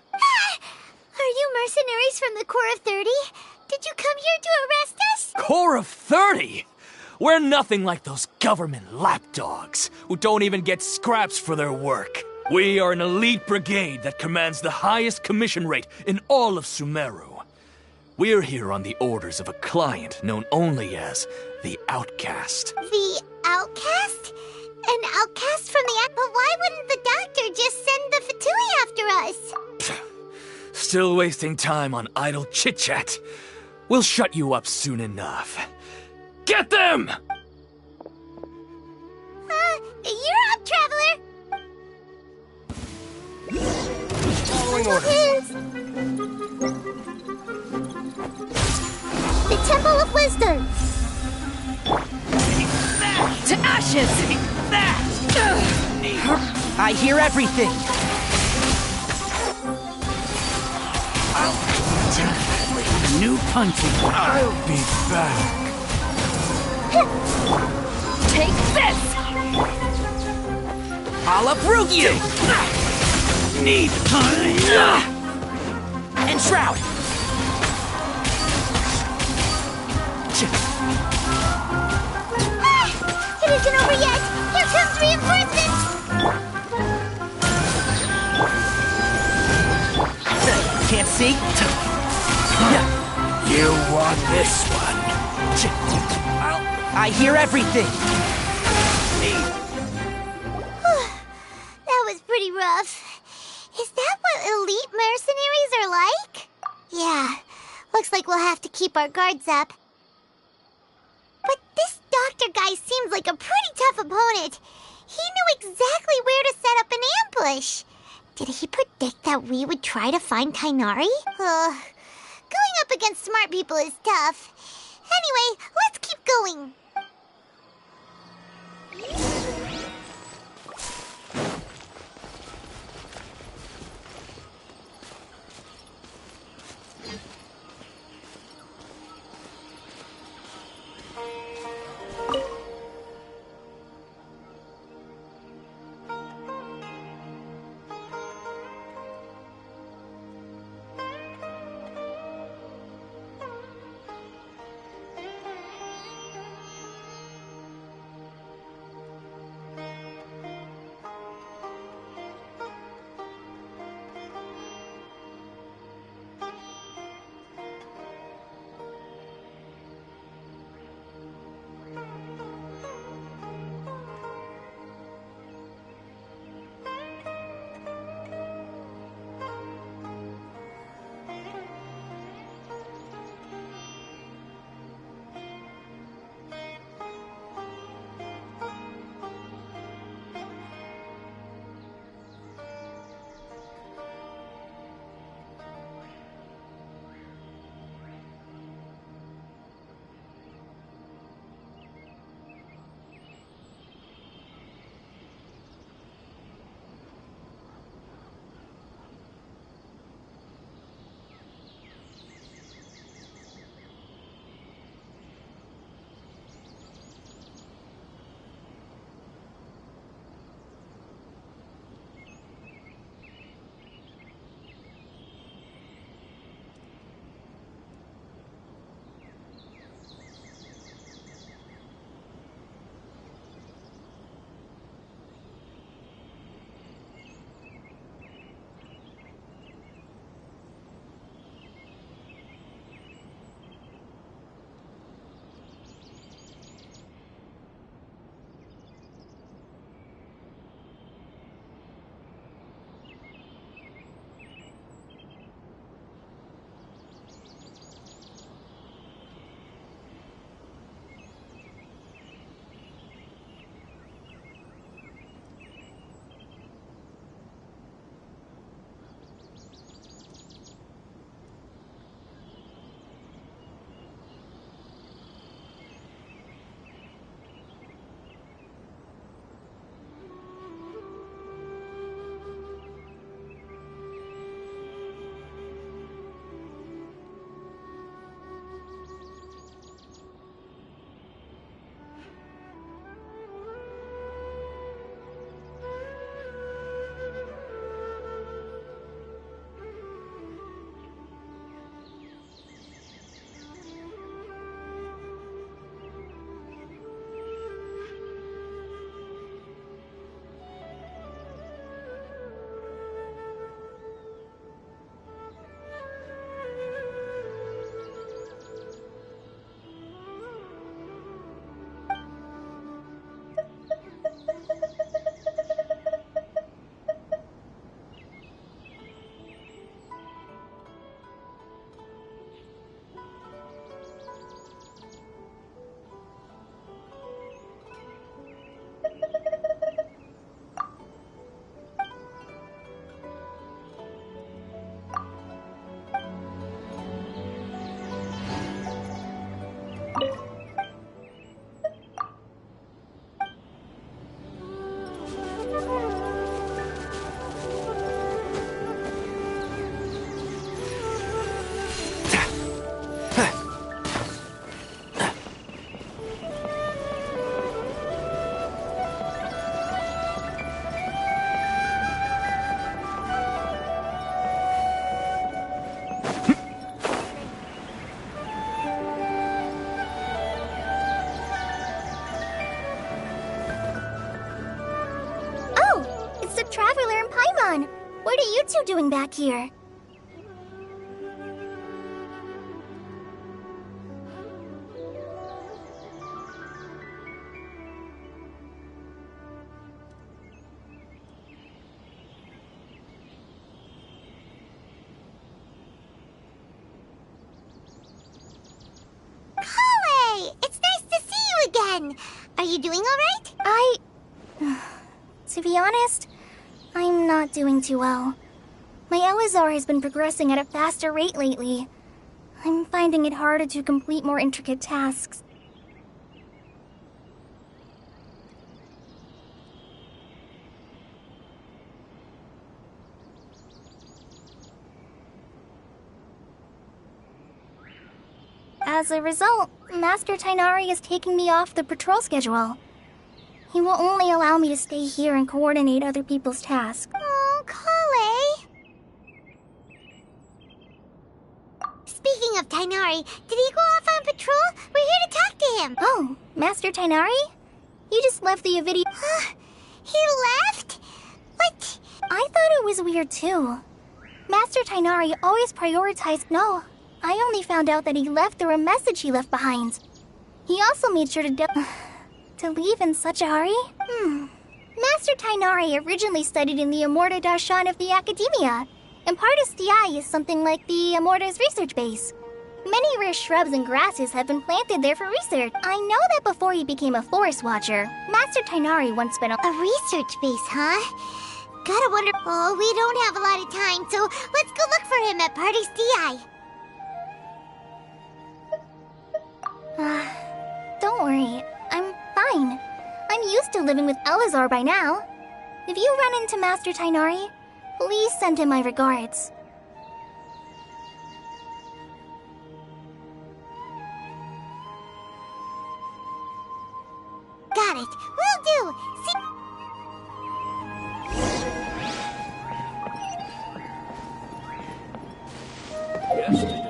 you mercenaries from the Corps of 30? Did you come here to arrest us? Corps of 30? We're nothing like those government lapdogs who don't even get scraps for their work. We are an elite brigade that commands the highest commission rate in all of Sumeru. We're here on the orders of a client known only as the Outcast. The Outcast? An outcast from the act, but why wouldn't the doctor just send the Fatui after us? Still wasting time on idle chit-chat. We'll shut you up soon enough. Get them! You're up, Traveler! Following orders. The Temple of Wisdom. To ashes! I hear everything. New country. I'll be back. Take this! I'll uproot you! Need And shroud! It isn't over yet! Here comes reinforcements! Can't see? You want this one? I hear everything. That was pretty rough. Is that what elite mercenaries are like? Yeah, looks like we'll have to keep our guards up. But this doctor guy seems like a pretty tough opponent. He knew exactly where to set up an ambush. Did he predict that we would try to find Kainari? Going up against smart people is tough. Anyway, let's keep going. on? What are you two doing back here? Kale! It's nice to see you again! Are you doing alright? To be honest, I'm not doing too well. My Elazar has been progressing at a faster rate lately. I'm finding it harder to complete more intricate tasks. As a result, Master Tainari is taking me off the patrol schedule. He will only allow me to stay here and coordinate other people's tasks. Oh, Kale! Speaking of Tainari, did he go off on patrol? We're here to talk to him! Oh, Master Tainari? You just left the Avidia. He left? What? I thought it was weird too. Master Tainari always prioritized. No, I only found out that he left through a message he left behind. He also made sure to leave in such a hurry? Master Tainari originally studied in the Amorta Darshan of the Academia, and Partis Di is something like the Amorta's research base. Many rare shrubs and grasses have been planted there for research. I know that before he became a forest watcher, Master Tainari once spent a research base, huh? Gotta wonder. Oh, we don't have a lot of time, so let's go look for him at Partis Di. Don't worry, I'm fine. I'm used to living with Elazar by now. If you run into Master Tainari, please send him my regards. Got it. Will do. See. Yes.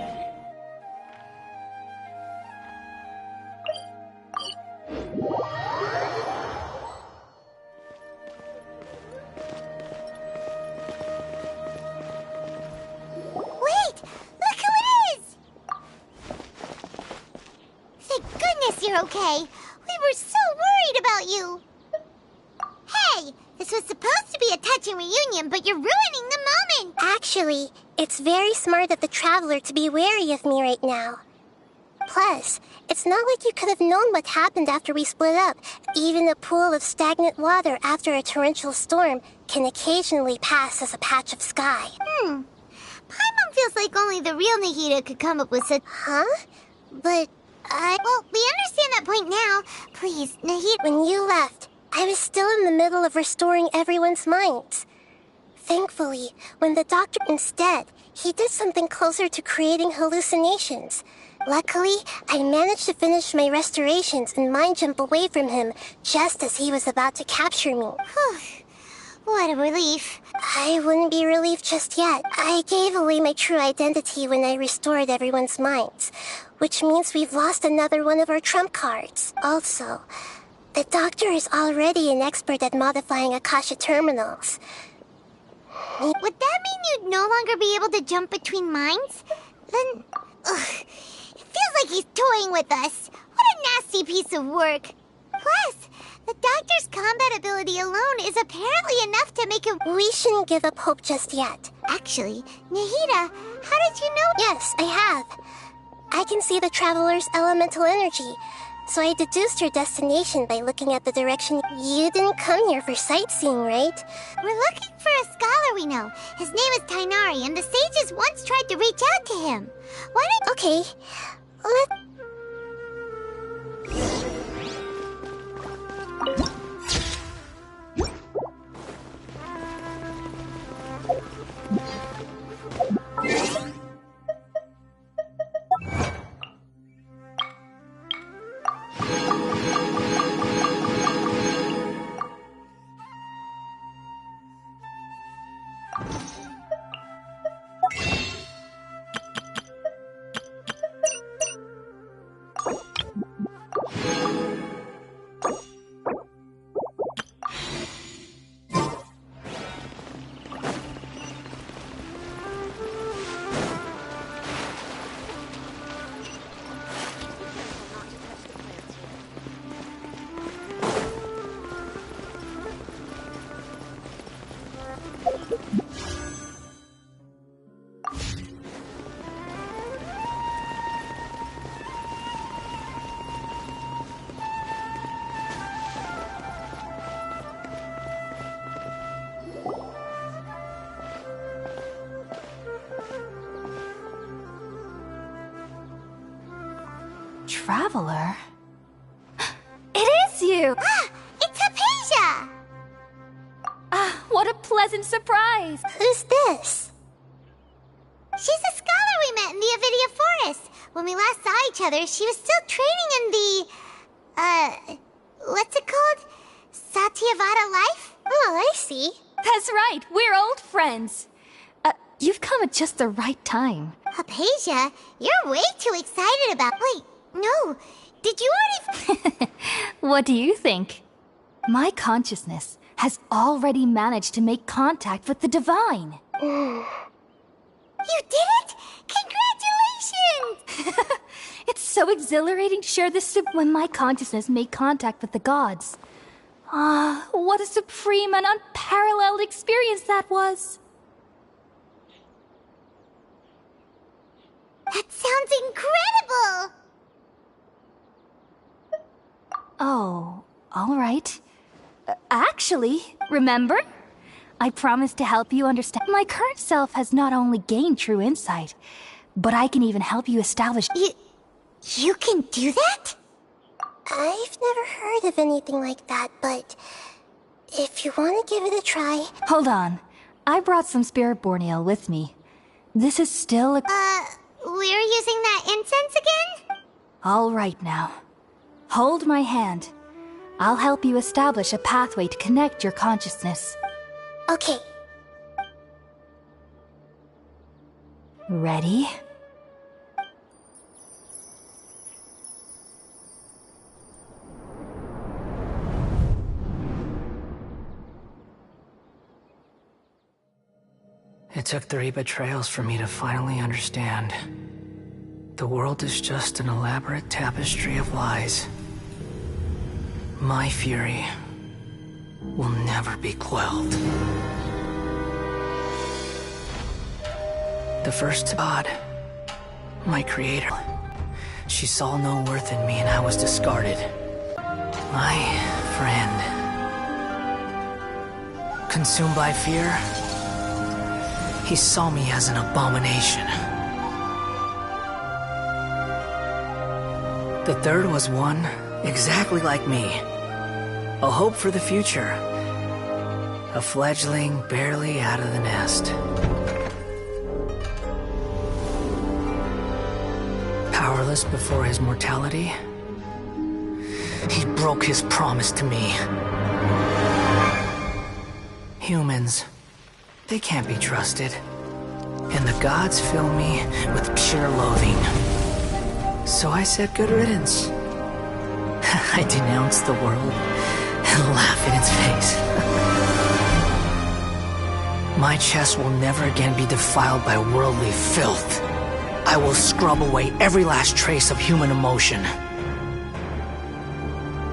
You're okay. We were so worried about you. Hey, this was supposed to be a touching reunion, but you're ruining the moment. Actually, it's very smart of the Traveler to be wary of me right now. Plus, it's not like you could have known what happened after we split up. Even a pool of stagnant water after a torrential storm can occasionally pass as a patch of sky. Paimon feels like only the real Nahida could come up with such... Huh? But... Well, we understand that point now. Please, Nahida... When you left, I was still in the middle of restoring everyone's minds. Thankfully, when the doctor instead, he did something closer to creating hallucinations. Luckily, I managed to finish my restorations and mind jump away from him just as he was about to capture me. What a relief. I wouldn't be relieved just yet. I gave away my true identity when I restored everyone's minds, which means we've lost another one of our trump cards. Also, the doctor is already an expert at modifying Akasha terminals. Would that mean you'd no longer be able to jump between minds? Then... it feels like he's toying with us. What a nasty piece of work. Plus, the doctor's combat ability alone is apparently enough to make him... We shouldn't give up hope just yet. Actually, Nahida, how did you know... Yes, I have. I can see the Traveler's elemental energy, so I deduced your destination by looking at the direction. You didn't come here for sightseeing, right? We're looking for a scholar we know. His name is Tainari, and the sages once tried to reach out to him. Why don't... Okay, Traveler? It is you! Ah, it's Hypatia! Ah, what a pleasant surprise! Who's this? She's a scholar we met in the Avidia Forest. When we last saw each other, she was still training in the... what's it called? Satyavada life? Oh, I see. That's right, we're old friends. You've come at just the right time. Hypatia, you're way too excited about... Wait, no. Did you already... What do you think? My consciousness has already managed to make contact with the divine. You did it? Congratulations! It's so exhilarating to share this when my consciousness made contact with the gods. Ah, what a supreme and unparalleled experience that was. That sounds incredible! Oh, all right. Actually, remember? I promised to help you understand. My current self has not only gained true insight, but I can even help you establish... You can do that? I've never heard of anything like that, but if you want to give it a try... Hold on. I brought some spirit-born ale with me. This is still a... We're using that incense again? All right now. Hold my hand. I'll help you establish a pathway to connect your consciousness. Okay. Ready? It took 3 betrayals for me to finally understand. The world is just an elaborate tapestry of lies. My fury will never be quelled. The first God, my creator, she saw no worth in me and I was discarded. My friend, consumed by fear, he saw me as an abomination. The third was one exactly like me. A hope for the future. A fledgling barely out of the nest. Powerless before his mortality, he broke his promise to me. Humans, they can't be trusted. And the gods fill me with pure loathing. So I said good riddance. I denounce the world and laugh in its face. My chest will never again be defiled by worldly filth. I will scrub away every last trace of human emotion.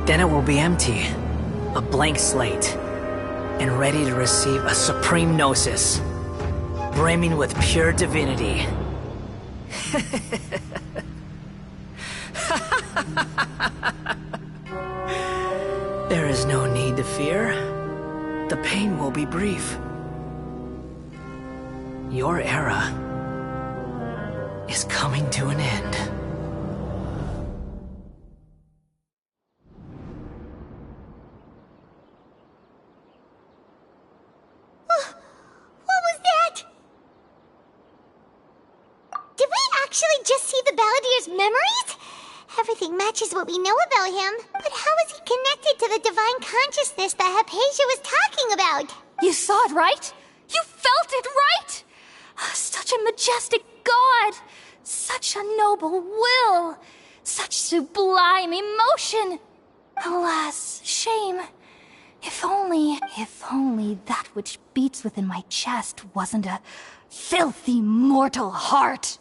Then it will be empty, a blank slate, and ready to receive a supreme gnosis, brimming with pure divinity. There is no need to fear. The pain will be brief. Your era is coming to an end. What was that? Did we actually just see the Balladier's memories? Everything matches what we know about him. But how is he connected to the divine consciousness that Hypatia was talking about? You saw it, right? You felt it, right? Such a majestic god! Such a noble will! Such sublime emotion! Alas, shame. If only that which beats within my chest wasn't a filthy mortal heart.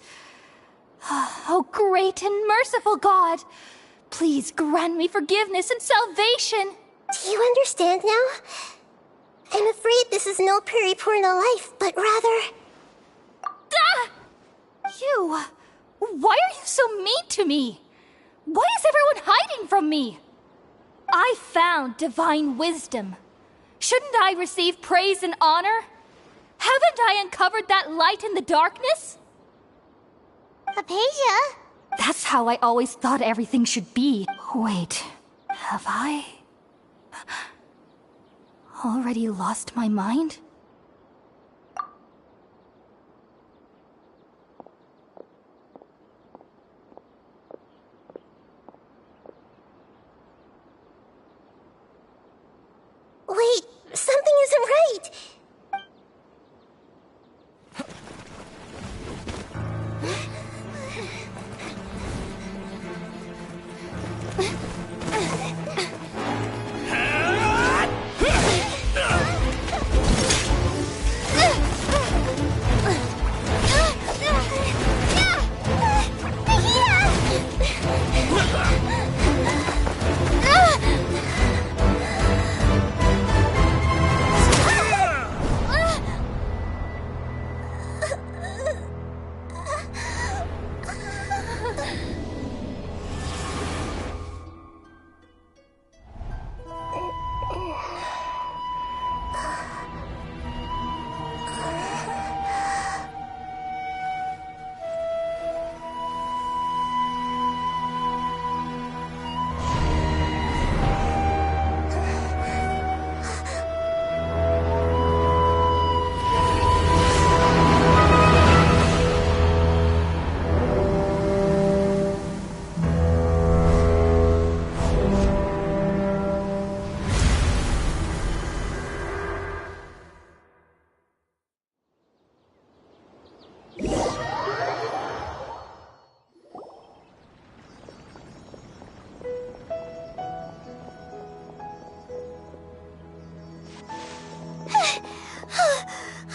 Oh, great and merciful God! Please grant me forgiveness and salvation! Do you understand now? I'm afraid this is no periportal life, but rather... Ah! You! Why are you so mean to me? Why is everyone hiding from me? I found divine wisdom. Shouldn't I receive praise and honor? Haven't I uncovered that light in the darkness? Hypatia? That's how I always thought everything should be. Wait, have I already lost my mind? Wait, something isn't right.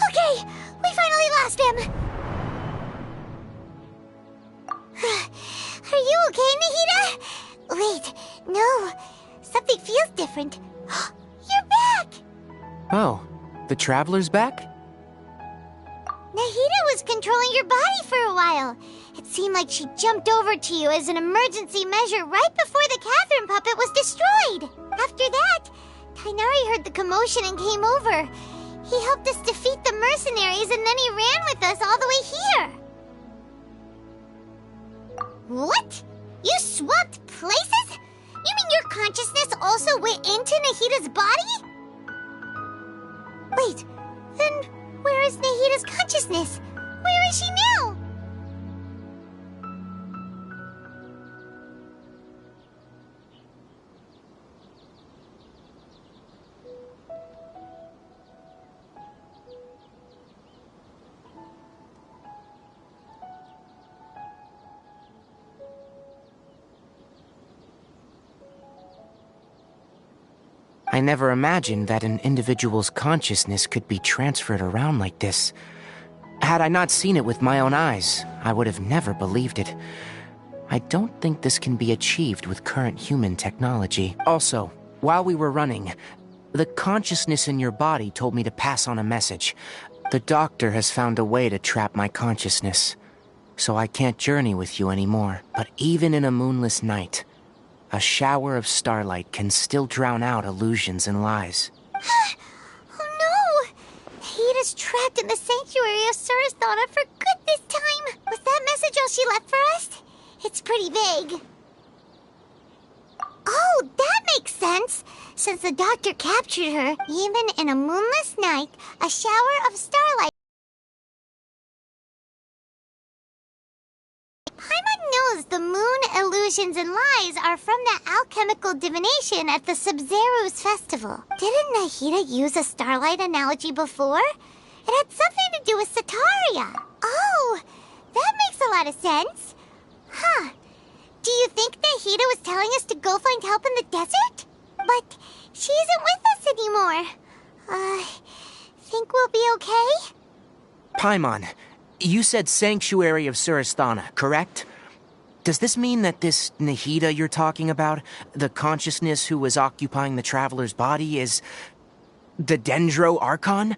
Okay, we finally lost him. Are you okay, Nahida? Wait, no. Something feels different. You're back! Oh, the Traveler's back? Nahida was controlling your body for a while. It seemed like she jumped over to you as an emergency measure right before the Catherine puppet was destroyed. After that, Tainari heard the commotion and came over. He helped us defeat the mercenaries and then he ran with us all the way here. What? You swapped places? You mean your consciousness also went into Nahida's body? Wait, then where is Nahida's consciousness? Where is she now? I never imagined that an individual's consciousness could be transferred around like this. Had I not seen it with my own eyes, I would have never believed it. I don't think this can be achieved with current human technology. Also, while we were running, the consciousness in your body told me to pass on a message. The doctor has found a way to trap my consciousness, so I can't journey with you anymore. But even in a moonless night, a shower of starlight can still drown out illusions and lies. Oh no! Nahida's trapped in the sanctuary of Surasthana for good this time. Was that message all she left for us? It's pretty vague. Oh, that makes sense. Since the doctor captured her, even in a moonless night, a shower of starlight. Paimon knows the moon illusions and lies are from the alchemical divination at the Sub-Zero's festival. Didn't Nahida use a starlight analogy before? It had something to do with Sataria. Oh, that makes a lot of sense. Huh. Do you think Nahida was telling us to go find help in the desert? But she isn't with us anymore. Think we'll be okay? Paimon, you said Sanctuary of Surasthana, correct? Does this mean that this Nahida you're talking about, the consciousness who was occupying the Traveler's body, is... The Dendro Archon?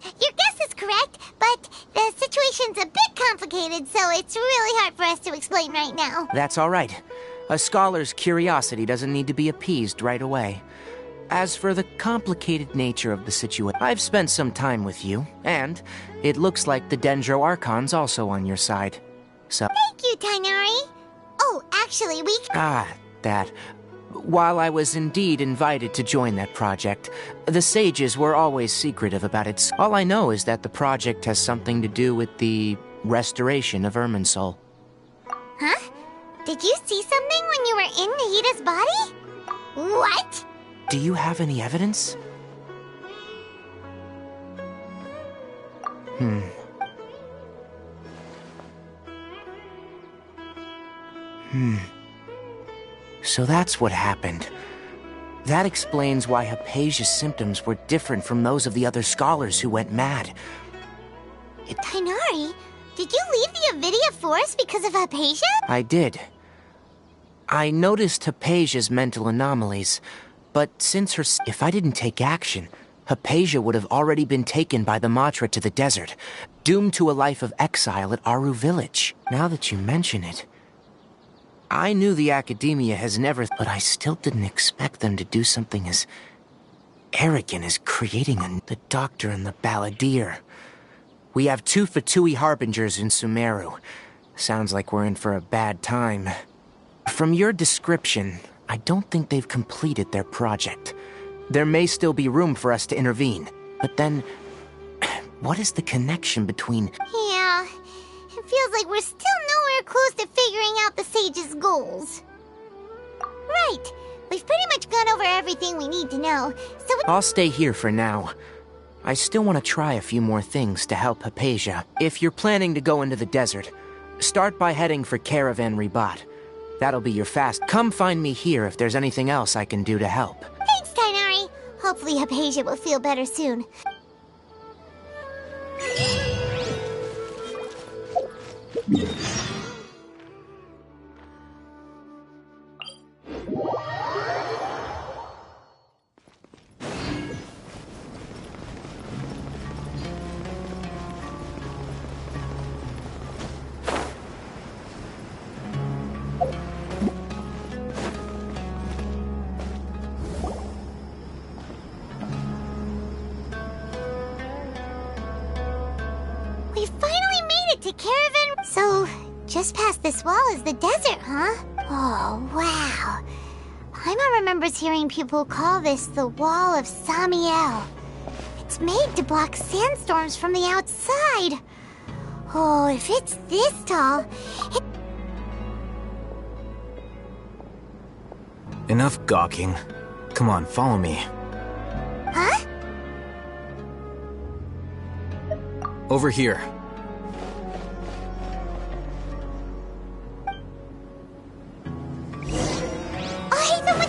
Your guess is correct, but the situation's a bit complicated, so it's really hard for us to explain right now. That's all right. A scholar's curiosity doesn't need to be appeased right away. As for the complicated nature of the situation, I've spent some time with you, and it looks like the Dendro Archon's also on your side. So... Thank you, Tainari. Oh, actually, we... that. While I was indeed invited to join that project, the sages were always secretive about it. All I know is that the project has something to do with the restoration of Irminsul. Huh? Did you see something when you were in Nahita's body? What? Do you have any evidence? So that's what happened. That explains why Hypatia's symptoms were different from those of the other scholars who went mad. Tainari, did you leave the Avidia Forest because of Hypatia? I did. I noticed Hypatia's mental anomalies, but since if I didn't take action, Hypatia would have already been taken by the Matra to the desert, doomed to a life of exile at Aru village. Now that you mention it, I knew the Academia has never, but I still didn't expect them to do something as arrogant as creating the Doctor and the Balladeer. We have 2 Fatui Harbingers in Sumeru. Sounds like we're in for a bad time. From your description, I don't think they've completed their project. There may still be room for us to intervene. But then, what is the connection between... Yeah, it feels like we're still nowhere close to figuring out the sage's goals. Right, we've pretty much gone over everything we need to know, so... I'll stay here for now. I still want to try a few more things to help Hypatia. If you're planning to go into the desert, start by heading for Caravan Ribat. That'll be your fast. Come find me here if there's anything else I can do to help. Thanks, Tainari. Hopefully Hypatia will feel better soon. So, just past this wall is the desert, huh? Oh, wow. Paimon remembers hearing people call this the Wall of Samiel. It's made to block sandstorms from the outside. Oh, if it's this tall... Enough gawking. Come on, follow me. Huh? Over here.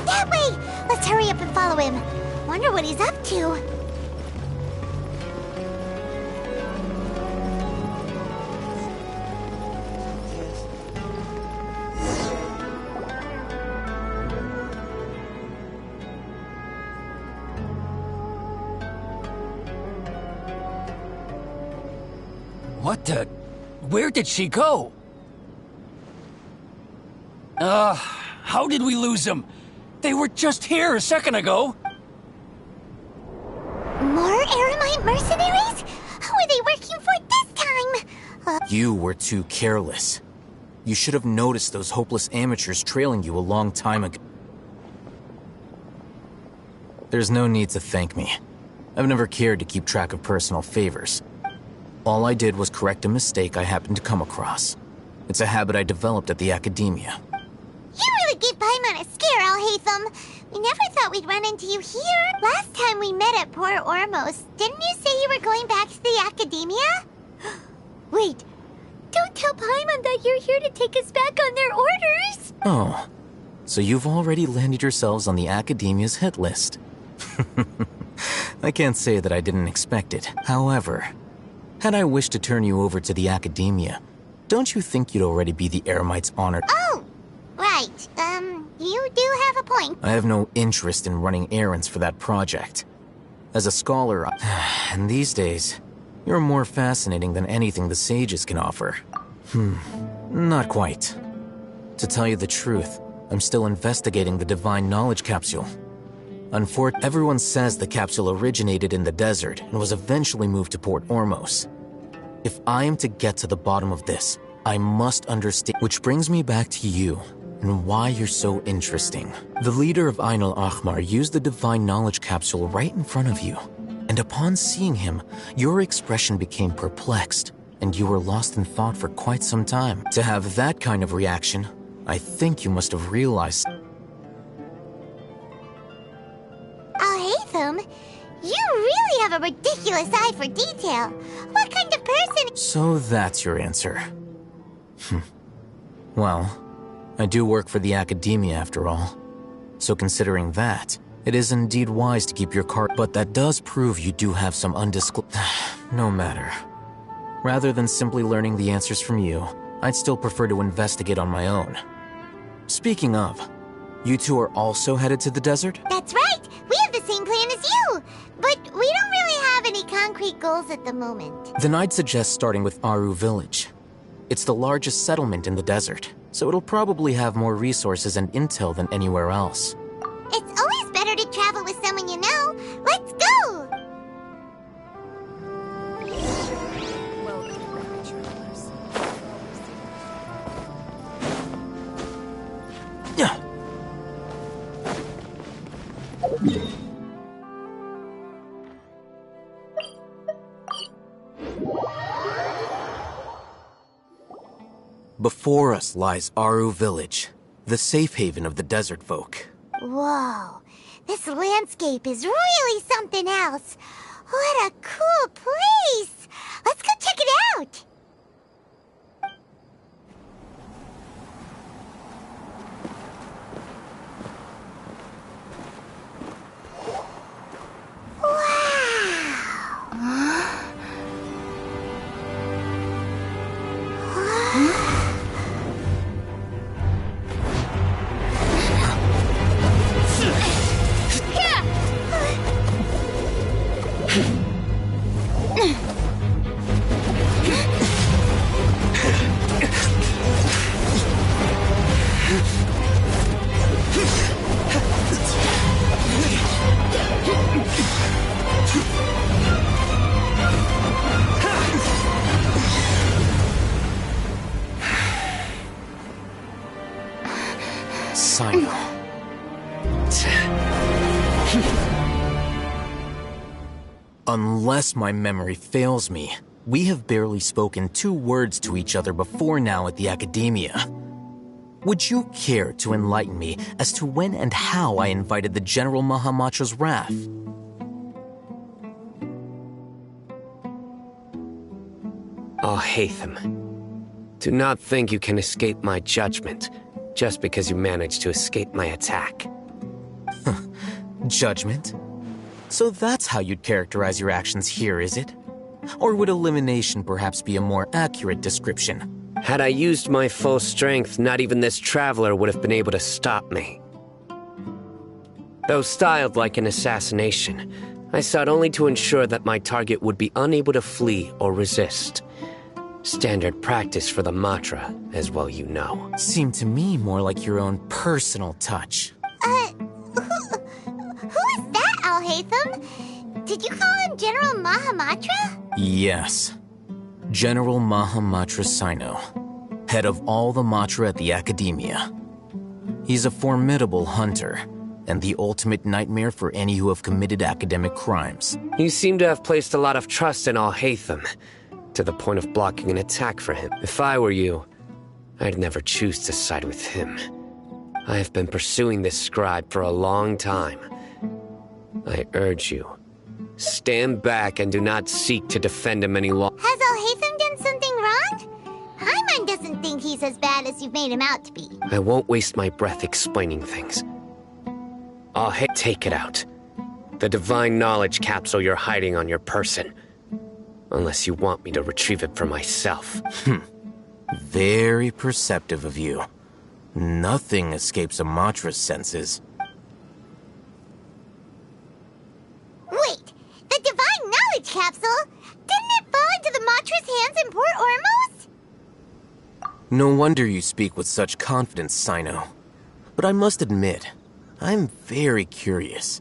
That way! Let's hurry up and follow him. Wonder what he's up to. What the... Where did she go? How did we lose them? They were just here a second ago. More Eremite mercenaries? Who are they working for this time? You were too careless. You should have noticed those hopeless amateurs trailing you a long time ago. There's no need to thank me. I've never cared to keep track of personal favors. All I did was correct a mistake I happened to come across. It's a habit I developed at the Academia. You really gave Paimon a scare, Alhaitham. We never thought we'd run into you here. Last time we met at Port Ormos, didn't you say you were going back to the Academia? Wait, don't tell Paimon that you're here to take us back on their orders. Oh, so you've already landed yourselves on the Academia's hit list. I can't say that I didn't expect it. However, had I wished to turn you over to the Academia, don't you think you'd already be the Eremite's honored? Oh! Right, you do have a point. I have no interest in running errands for that project. As a scholar, and these days, you're more fascinating than anything the sages can offer. Not quite. To tell you the truth, I'm still investigating the Divine Knowledge Capsule. Everyone says the capsule originated in the desert and was eventually moved to Port Ormos. If I am to get to the bottom of this, I must understand. Which brings me back to you, and why you're so interesting. The leader of Ain al-Ahmar used the Divine Knowledge Capsule right in front of you, and upon seeing him, your expression became perplexed, and you were lost in thought for quite some time. To have that kind of reaction, I think you must have realized... Al-Haytham, you really have a ridiculous eye for detail. What kind of person... So that's your answer. Well, I do work for the Academia after all. So considering that, it is indeed wise to keep your card... But that does prove you do have some undisclosed... No matter. Rather than simply learning the answers from you, I'd still prefer to investigate on my own. Speaking of, you two are also headed to the desert? That's right! We have the same plan as you! But we don't really have any concrete goals at the moment. Then I'd suggest starting with Aru Village. It's the largest settlement in the desert, so it'll probably have more resources and intel than anywhere else. It's always better to travel with someone you know. Let's go! Before us lies Aru Village, the safe haven of the desert folk. Whoa, this landscape is really something else. What a cool place! Let's go check it out! Unless my memory fails me, we have barely spoken 2 words to each other before now at the Academia. Would you care to enlighten me as to when and how I invited the General Mahamatra's wrath? Haytham, do not think you can escape my judgment just because you managed to escape my attack. Judgment? So that's how you'd characterize your actions here, is it? Or would elimination perhaps be a more accurate description? Had I used my full strength, not even this traveler would have been able to stop me. Though styled like an assassination, I sought only to ensure that my target would be unable to flee or resist. Standard practice for the Matra, as well you know. Seemed to me more like your own personal touch. Who is that, Al-Haytham? Did you call him General Mahamatra? Yes. General Mahamatra Sino, head of all the Matra at the Academia. He's a formidable hunter, and the ultimate nightmare for any who have committed academic crimes. You seem to have placed a lot of trust in Al-Haytham, to the point of blocking an attack for him. If I were you, I'd never choose to side with him. I have been pursuing this scribe for a long time. I urge you, stand back and do not seek to defend him any longer. Has Al-Haytham done something wrong? Hyman doesn't think he's as bad as you've made him out to be. I won't waste my breath explaining things. Take it out. The divine knowledge capsule you're hiding on your person. Unless you want me to retrieve it for myself. Very perceptive of you. Nothing escapes a Matra's senses. Wait, No wonder you speak with such confidence, Sino. But I must admit, I'm very curious.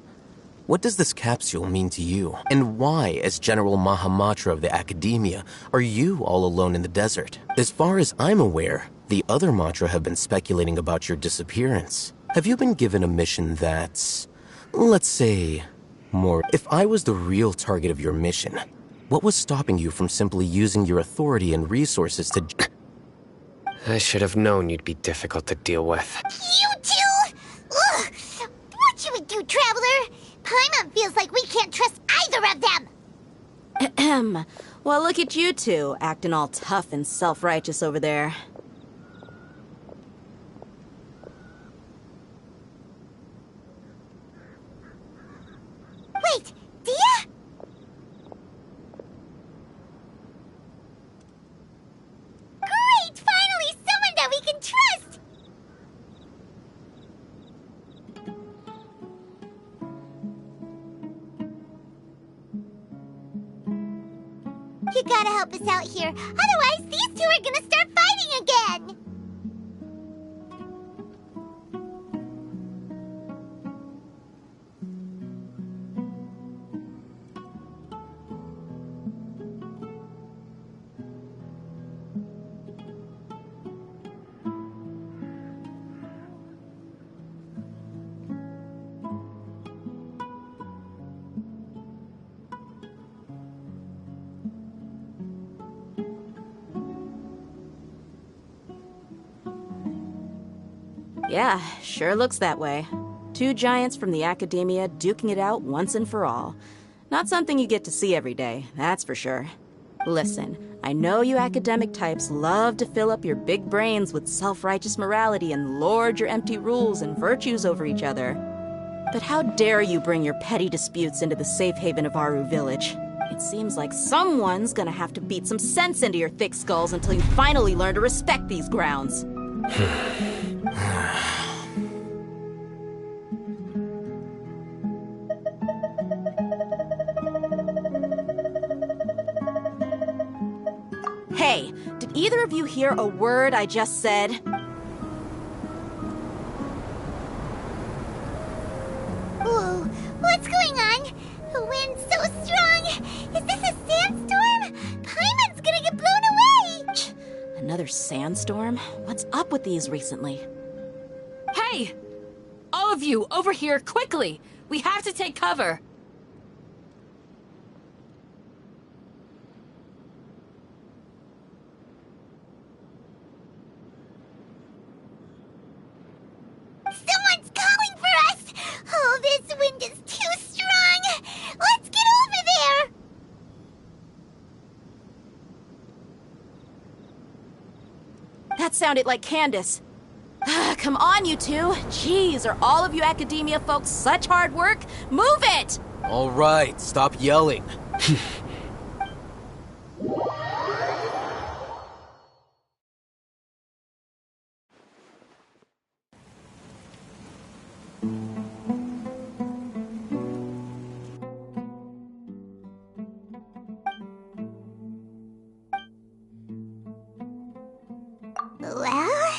What does this capsule mean to you? And why, as General Mahamatra of the Academia, are you all alone in the desert? As far as I'm aware, the other Matra have been speculating about your disappearance. Have you been given a mission that's, let's say, more... If I was the real target of your mission, what was stopping you from simply using your authority and resources to... I should have known you'd be difficult to deal with. You two? Ugh! What should we do, Traveler? Paimon feels like we can't trust either of them! Ahem. Well, look at you two, acting all tough and self-righteous over there. Wait, Dia? Great! Finally, someone that we can trust! You gotta help us out here. Otherwise, these two are gonna start fighting again! Yeah, sure looks that way. Two giants from the Academia duking it out once and for all. Not something you get to see every day, that's for sure. Listen, I know you academic types love to fill up your big brains with self-righteous morality and lord your empty rules and virtues over each other. But how dare you bring your petty disputes into the safe haven of Aru Village? It seems like someone's gonna have to beat some sense into your thick skulls until you finally learn to respect these grounds. Hey, did either of you hear a word I just said? Whoa, what's going on? The wind's so strong! Is this a sandstorm? Paimon's gonna get blown away! Another sandstorm? What's up with these recently? Hey! All of you, over here, quickly! We have to take cover! Someone's calling for us! Oh, this wind is too strong! Let's get over there! That sounded like Candace. Come on, you two. Jeez, are all of you Academia folks such hard work? Move it! All right, stop yelling. Well,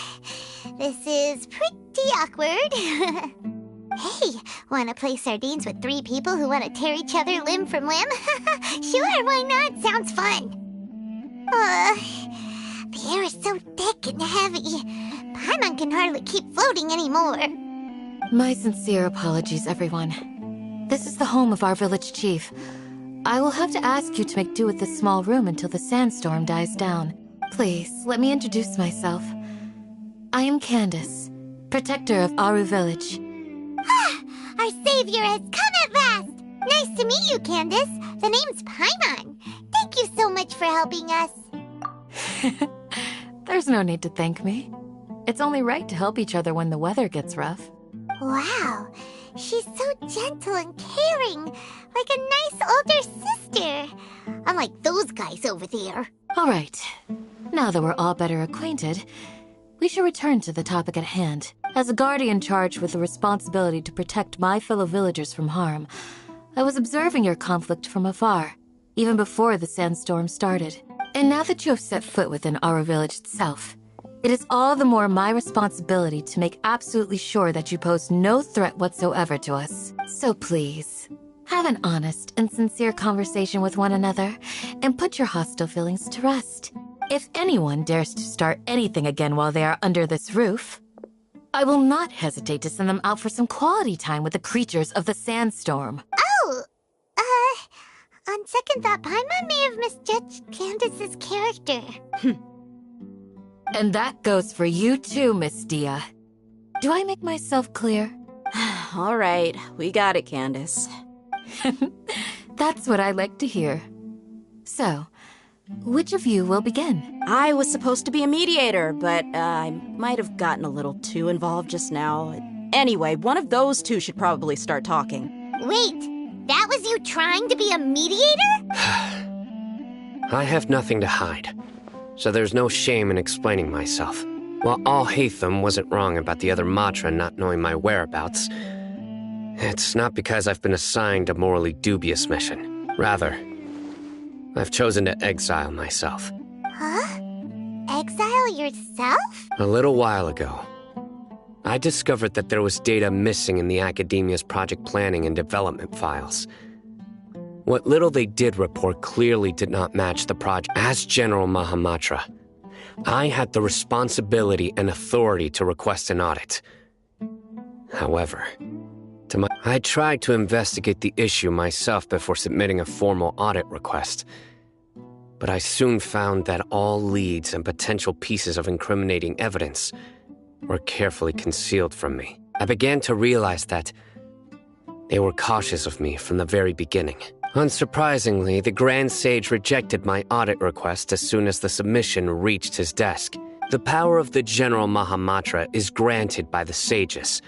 this is pretty awkward. Hey, wanna play sardines with three people who want to tear each other limb from limb? Sure, why not? Sounds fun. The air is so thick and heavy. Paimon can hardly keep floating anymore. My sincere apologies, everyone. This is the home of our village chief. I will have to ask you to make do with this small room until the sandstorm dies down. Please, let me introduce myself. I am Candace, protector of Aru Village. Our savior has come at last! Nice to meet you, Candace. The name's Paimon. Thank you so much for helping us. There's no need to thank me. It's only right to help each other when the weather gets rough. Wow, she's so gentle and caring, like a nice older sister. Unlike those guys over there. All right. Now that we're all better acquainted, we should return to the topic at hand. As a guardian charged with the responsibility to protect my fellow villagers from harm, I was observing your conflict from afar, even before the sandstorm started. And now that you have set foot within our village itself, It is all the more my responsibility to make absolutely sure that you pose no threat whatsoever to us. So please, have an honest and sincere conversation with one another, and put your hostile feelings to rest. If anyone dares to start anything again while they are under this roof, I will not hesitate to send them out for some quality time with the creatures of the sandstorm. Oh, on second thought, Paimon may have misjudged Candace's character. And that goes for you too, Miss Dia. Do I make myself clear? All right, we got it, Candace. That's what I like to hear. So, which of you will begin? I was supposed to be a mediator, but I might have gotten a little too involved just now. Anyway, one of those two should probably start talking. Wait, that was you trying to be a mediator? I have nothing to hide, so there's no shame in explaining myself. While Al-Haytham wasn't wrong about the other Matra not knowing my whereabouts, it's not because I've been assigned a morally dubious mission. Rather, I've chosen to exile myself. Huh? Exile yourself? A little while ago, I discovered that there was data missing in the Academia's project planning and development files. What little they did report clearly did not match the project. As General Mahamatra, I had the responsibility and authority to request an audit. However, I tried to investigate the issue myself before submitting a formal audit request. But I soon found that all leads and potential pieces of incriminating evidence were carefully concealed from me. I began to realize that they were cautious of me from the very beginning. Unsurprisingly, the Grand Sage rejected my audit request as soon as the submission reached his desk. The power of the General Mahamatra is granted by the sages.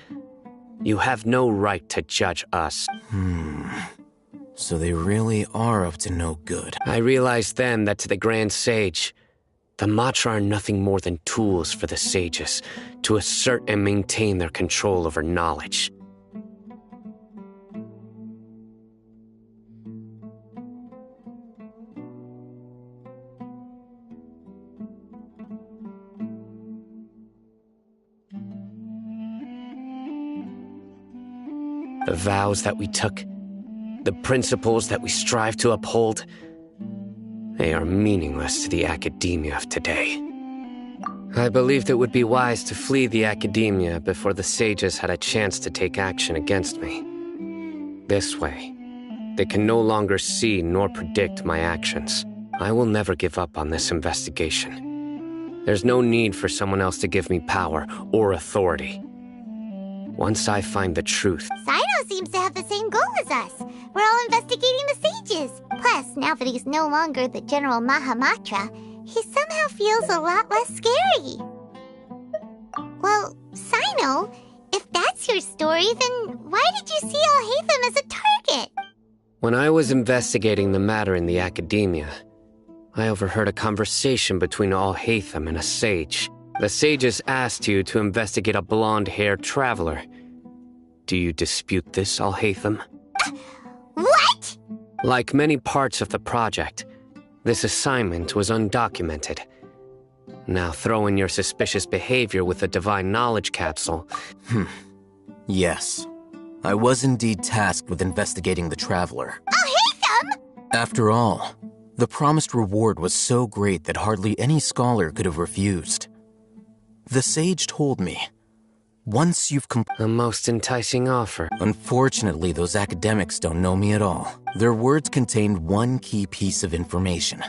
You have no right to judge us. So they really are up to no good. I realized then that to the Grand Sage, the Matra are nothing more than tools for the sages to assert and maintain their control over knowledge. The vows that we took, the principles that we strive to uphold, they are meaningless to the Academia of today. I believed it would be wise to flee the Academia before the sages had a chance to take action against me. This way, they can no longer see nor predict my actions. I will never give up on this investigation. There's no need for someone else to give me power or authority. Once I find the truth... Sino seems to have the same goal as us. We're all investigating the sages. Plus, now that he's no longer the General Mahamatra, he somehow feels a lot less scary. Well, Sino, if that's your story, then why did you see Al-Haytham as a target? When I was investigating the matter in the Academia, I overheard a conversation between Al-Haytham and a sage. The sages asked you to investigate a blonde-haired traveler. Do you dispute this, Al-Haytham? What? Like many parts of the project, this assignment was undocumented. Now throw in your suspicious behavior with the Divine Knowledge Capsule. Yes. I was indeed tasked with investigating the traveler. Al-Haytham! After all, the promised reward was so great that hardly any scholar could have refused. The sage told me, once you've a most enticing offer. Unfortunately, those academics don't know me at all. Their words contained one key piece of information,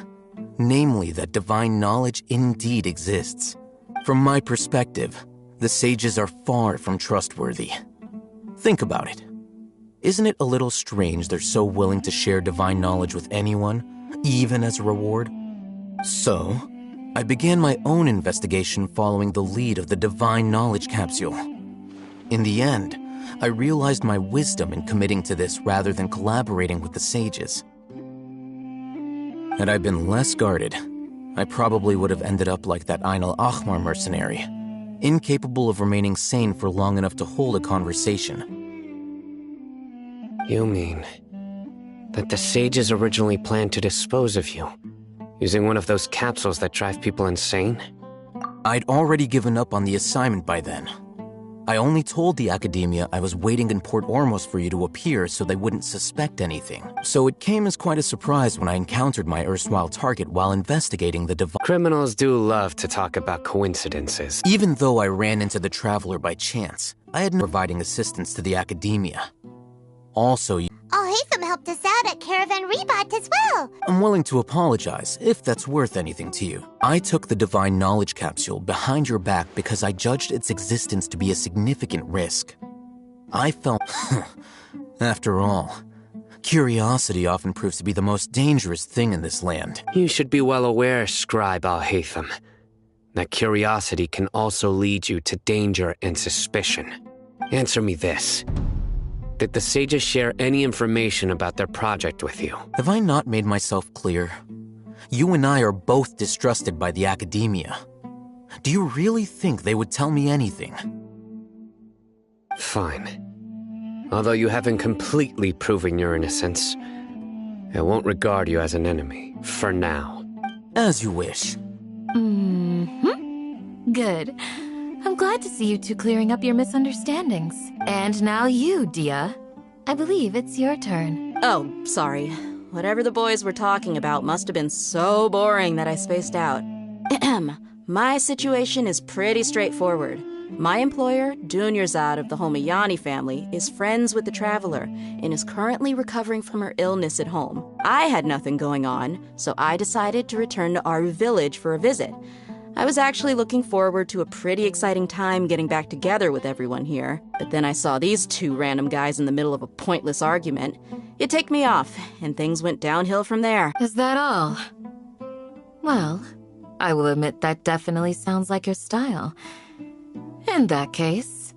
namely that divine knowledge indeed exists. From my perspective, the sages are far from trustworthy. Think about it. Isn't it a little strange they're so willing to share divine knowledge with anyone, even as a reward? So, I began my own investigation following the lead of the Divine Knowledge Capsule. In the end, I realized my wisdom in committing to this rather than collaborating with the sages. Had I been less guarded, I probably would have ended up like that Ain al-Ahmar mercenary, incapable of remaining sane for long enough to hold a conversation. You mean that the sages originally planned to dispose of you? Using one of those capsules that drive people insane? I'd already given up on the assignment by then. I only told the Academia I was waiting in Port Ormos for you to appear so they wouldn't suspect anything. So it came as quite a surprise when I encountered my erstwhile target while investigating the Divine... Criminals do love to talk about coincidences. Even though I ran into the Traveler by chance, I had no providing assistance to the Academia. Also, Haytham helped us out at Caravan Rebot as well. I'm willing to apologize, if that's worth anything to you. I took the Divine Knowledge Capsule behind your back because I judged its existence to be a significant risk. I felt... After all, curiosity often proves to be the most dangerous thing in this land. You should be well aware, Scribe Al-Haytham, that curiosity can also lead you to danger and suspicion. Answer me this. Did the sages share any information about their project with you? Have I not made myself clear? You and I are both distrusted by the Academia. Do you really think they would tell me anything? Fine. Although you haven't completely proven your innocence, I won't regard you as an enemy, for now. As you wish. Good. I'm glad to see you two clearing up your misunderstandings. And now you, Dia. I believe it's your turn. Oh, sorry. Whatever the boys were talking about must have been so boring that I spaced out. My situation is pretty straightforward. My employer, Dunyarzad of the Homayani family, is friends with the Traveler and is currently recovering from her illness at home. I had nothing going on, so I decided to return to Aru village for a visit. I was actually looking forward to a pretty exciting time getting back together with everyone here, but then I saw these two random guys in the middle of a pointless argument. It ticked me off, and things went downhill from there. Is that all? Well, I will admit that definitely sounds like your style. In that case,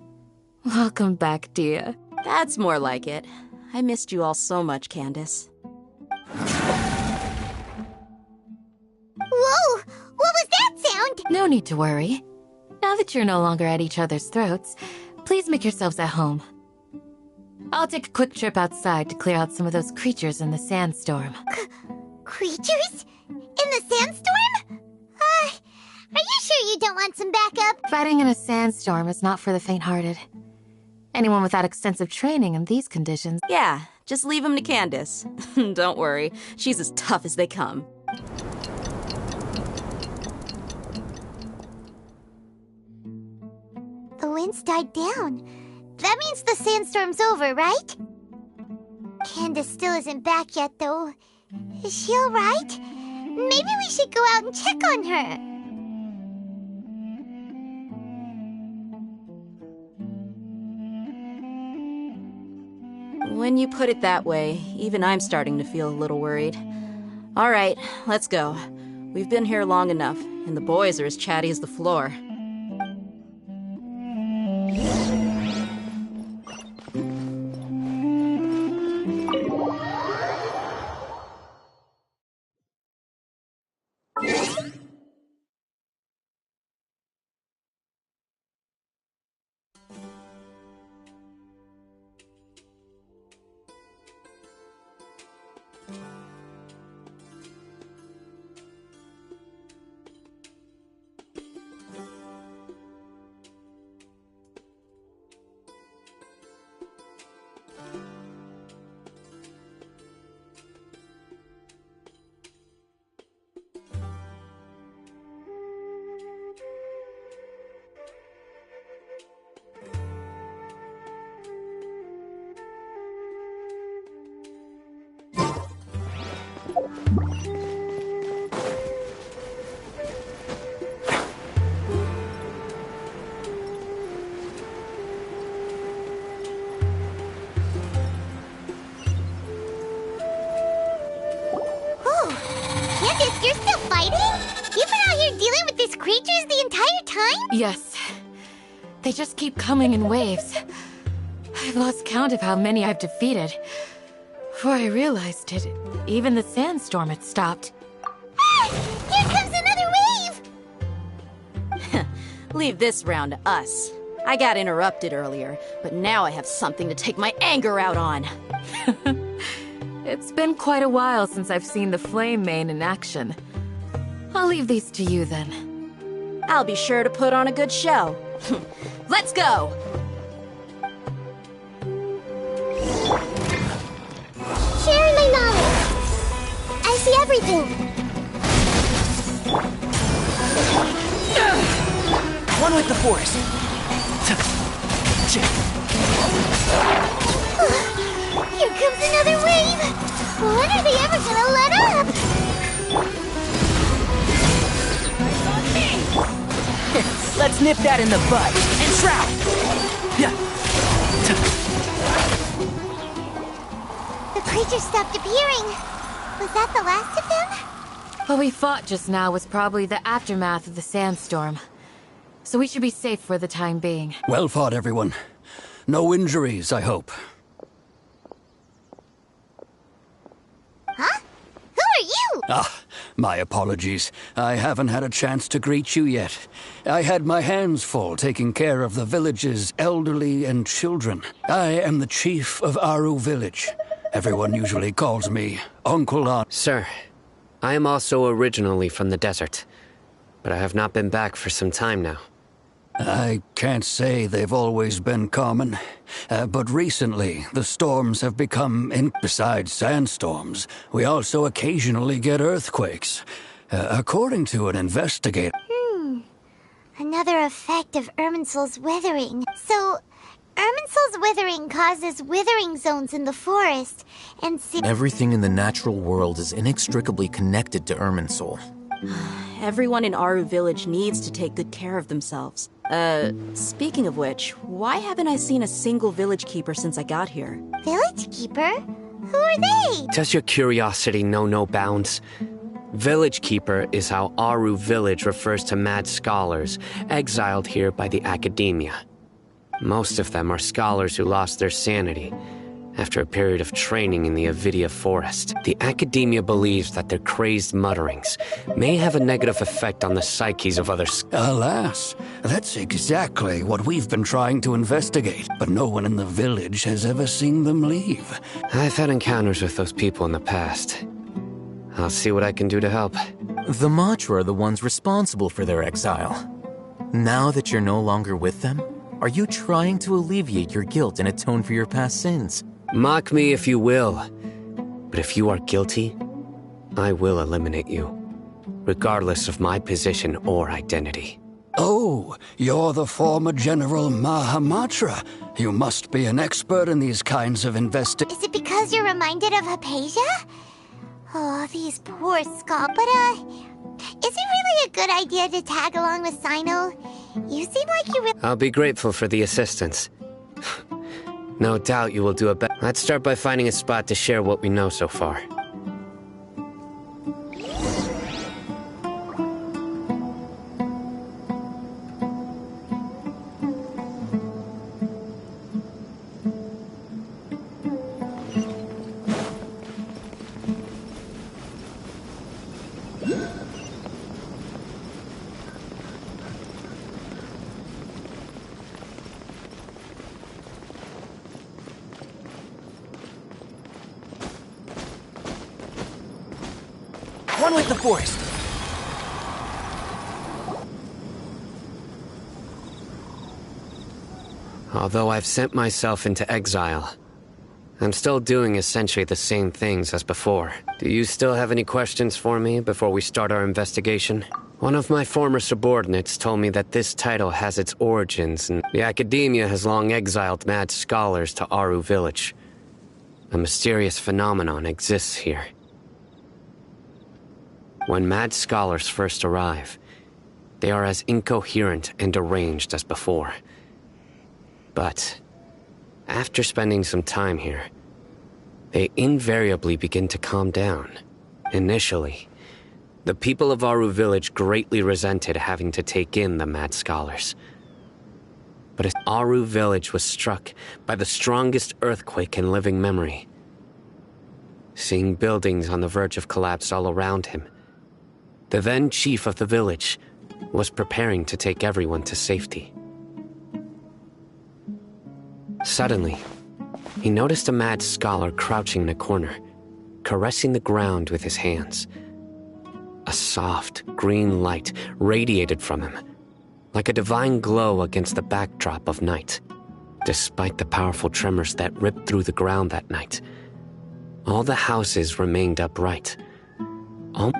welcome back, Dia. That's more like it. I missed you all so much, Candace. Whoa! What was that sound? No need to worry. Now that you're no longer at each other's throats, please make yourselves at home. I'll take a quick trip outside to clear out some of those creatures in the sandstorm. Creatures? In the sandstorm? Are you sure you don't want some backup? Fighting in a sandstorm is not for the faint-hearted. Anyone without extensive training in these conditions... Yeah, just leave them to Candace. Don't worry, she's as tough as they come. The wind's died down. That means the sandstorm's over, right? Candace still isn't back yet, though. Is she alright? Maybe we should go out and check on her. When you put it that way, even I'm starting to feel a little worried. All right, let's go. We've been here long enough, and the boys are as chatty as the floor. You're still fighting? You've been out here dealing with these creatures the entire time? Yes. They just keep coming in waves. I've lost count of how many I've defeated. Before I realized it, even the sandstorm had stopped. Ah! Here comes another wave! Leave this round to us. I got interrupted earlier, but now I have something to take my anger out on. It's been quite a while since I've seen the Flame Mane in action. I'll leave these to you then. I'll be sure to put on a good show. Let's go! Sharing my knowledge. I see everything. One with the Force. Here comes another wave. When are they ever gonna let up? Let's nip that in the bud. And shroud! The creatures stopped appearing. Was that the last of them? What we fought just now was probably the aftermath of the sandstorm. So we should be safe for the time being. Well fought, everyone. No injuries, I hope. Huh? Who are you? My apologies. I haven't had a chance to greet you yet. I had my hands full taking care of the village's elderly and children. I am the chief of Aru Village. Everyone usually calls me Uncle An. Sir, I am also originally from the desert, but I have not been back for some time now. I can't say they've always been common, but recently the storms have become, besides sandstorms, we also occasionally get earthquakes. According to an investigator... Another effect of Irminsul's withering. So, Irminsul's withering causes withering zones in the forest, and Everything in the natural world is inextricably connected to Irminsul. Everyone in Aru Village needs to take good care of themselves. Speaking of which, why haven't I seen a single village keeper since I got here? Village keeper? Who are they? Does your curiosity know no bounds? Village Keeper is how Aru Village refers to mad scholars exiled here by the Academia. Most of them are scholars who lost their sanity after a period of training in the Avidia forest. The Academia believes that their crazed mutterings may have a negative effect on the psyches of others. Alas, that's exactly what we've been trying to investigate, but no one in the village has ever seen them leave. I've had encounters with those people in the past. I'll see what I can do to help. The Matra are the ones responsible for their exile. Now that you're no longer with them, are you trying to alleviate your guilt and atone for your past sins? Mock me if you will, but if you are guilty, I will eliminate you, regardless of my position or identity. Oh, you're the former General Mahamatra. You must be an expert in these kinds of Is it because you're reminded of Hypatia? Oh, these poor Skull. But, is it really a good idea to tag along with Sino? You seem like you really... I'll be grateful for the assistance. No doubt you will do a better... Let's start by finding a spot to share what we know so far. One with the Force. Although I've sent myself into exile, I'm still doing essentially the same things as before. Do you still have any questions for me before we start our investigation? One of my former subordinates told me that this title has its origins, and the Academia has long exiled mad scholars to Aru Village. A mysterious phenomenon exists here. When mad scholars first arrive, they are as incoherent and deranged as before. But after spending some time here, they invariably begin to calm down. Initially, the people of Aru Village greatly resented having to take in the mad scholars. But as Aru Village was struck by the strongest earthquake in living memory, seeing buildings on the verge of collapse all around him, the then chief of the village was preparing to take everyone to safety. Suddenly, he noticed a mad scholar crouching in a corner, caressing the ground with his hands. A soft, green light radiated from him, like a divine glow against the backdrop of night. Despite the powerful tremors that ripped through the ground that night, all the houses remained upright.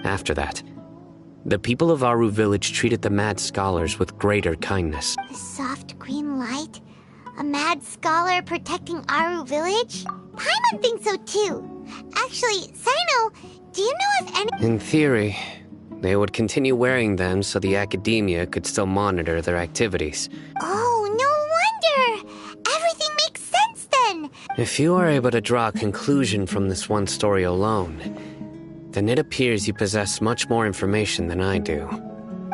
After that, the people of Aru village treated the mad scholars with greater kindness. The soft green light? A mad scholar protecting Aru village? Paimon thinks so too. Actually, Sino, do you know if any— In theory, they would continue wearing them so the academia could still monitor their activities. Oh, no wonder! Everything makes sense then! If you are able to draw a conclusion from this one story alone, then it appears you possess much more information than I do.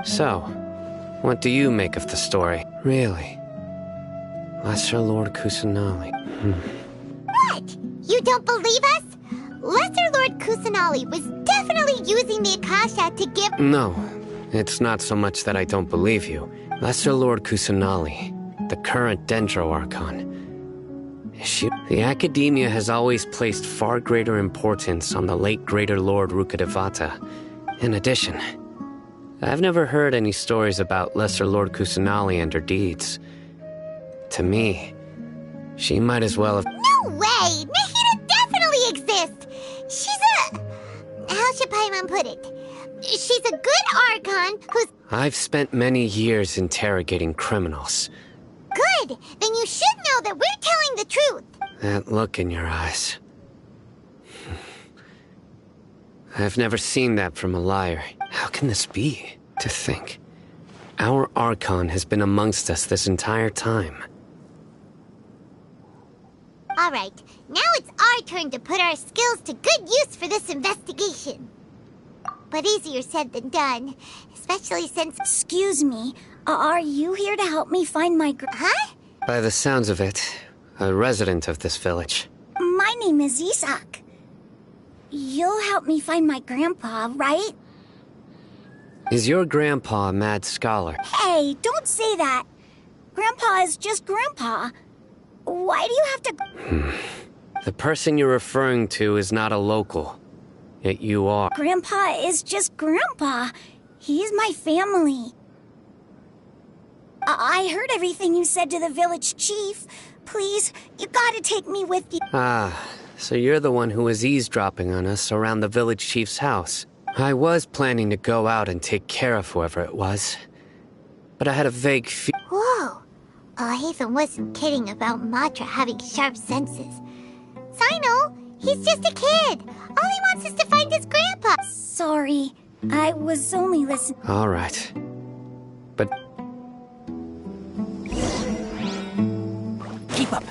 So, what do you make of the story? Really? Lesser Lord Kusanali. What? You don't believe us? Lesser Lord Kusanali was definitely using the Akasha to give— No, it's not so much that I don't believe you. Lesser Lord Kusanali, the current Dendro Archon. The Academia has always placed far greater importance on the late Greater Lord Rukkhadevata. In addition, I've never heard any stories about Lesser Lord Kusanali and her deeds. To me, she might as well have— No way! Nahida definitely exists! She's a— how should Paimon put it? She's a good Archon who's— I've spent many years interrogating criminals. Good! Then you should know that we're telling the truth! That look in your eyes. I've never seen that from a liar. How can this be? To think, our Archon has been amongst us this entire time. Alright, now it's our turn to put our skills to good use for this investigation. But easier said than done, especially since— Excuse me, are you here to help me find my Huh? By the sounds of it, a resident of this village. My name is Isak. You'll help me find my grandpa, right? Is your grandpa a mad scholar? Hey, don't say that. Grandpa is just Grandpa. Why do you have to— The person you're referring to is not a local. Yet you are. Grandpa is just Grandpa. He's my family. I heard everything you said to the village chief. Please, you gotta take me with you. Ah, so you're the one who was eavesdropping on us around the village chief's house. I was planning to go out and take care of whoever it was. But I had a vague feeling. Whoa! Haven wasn't kidding about Matra having sharp senses. Sino, he's just a kid. All he wants is to find his grandpa. Sorry, I was only listening. All right. But Keep up.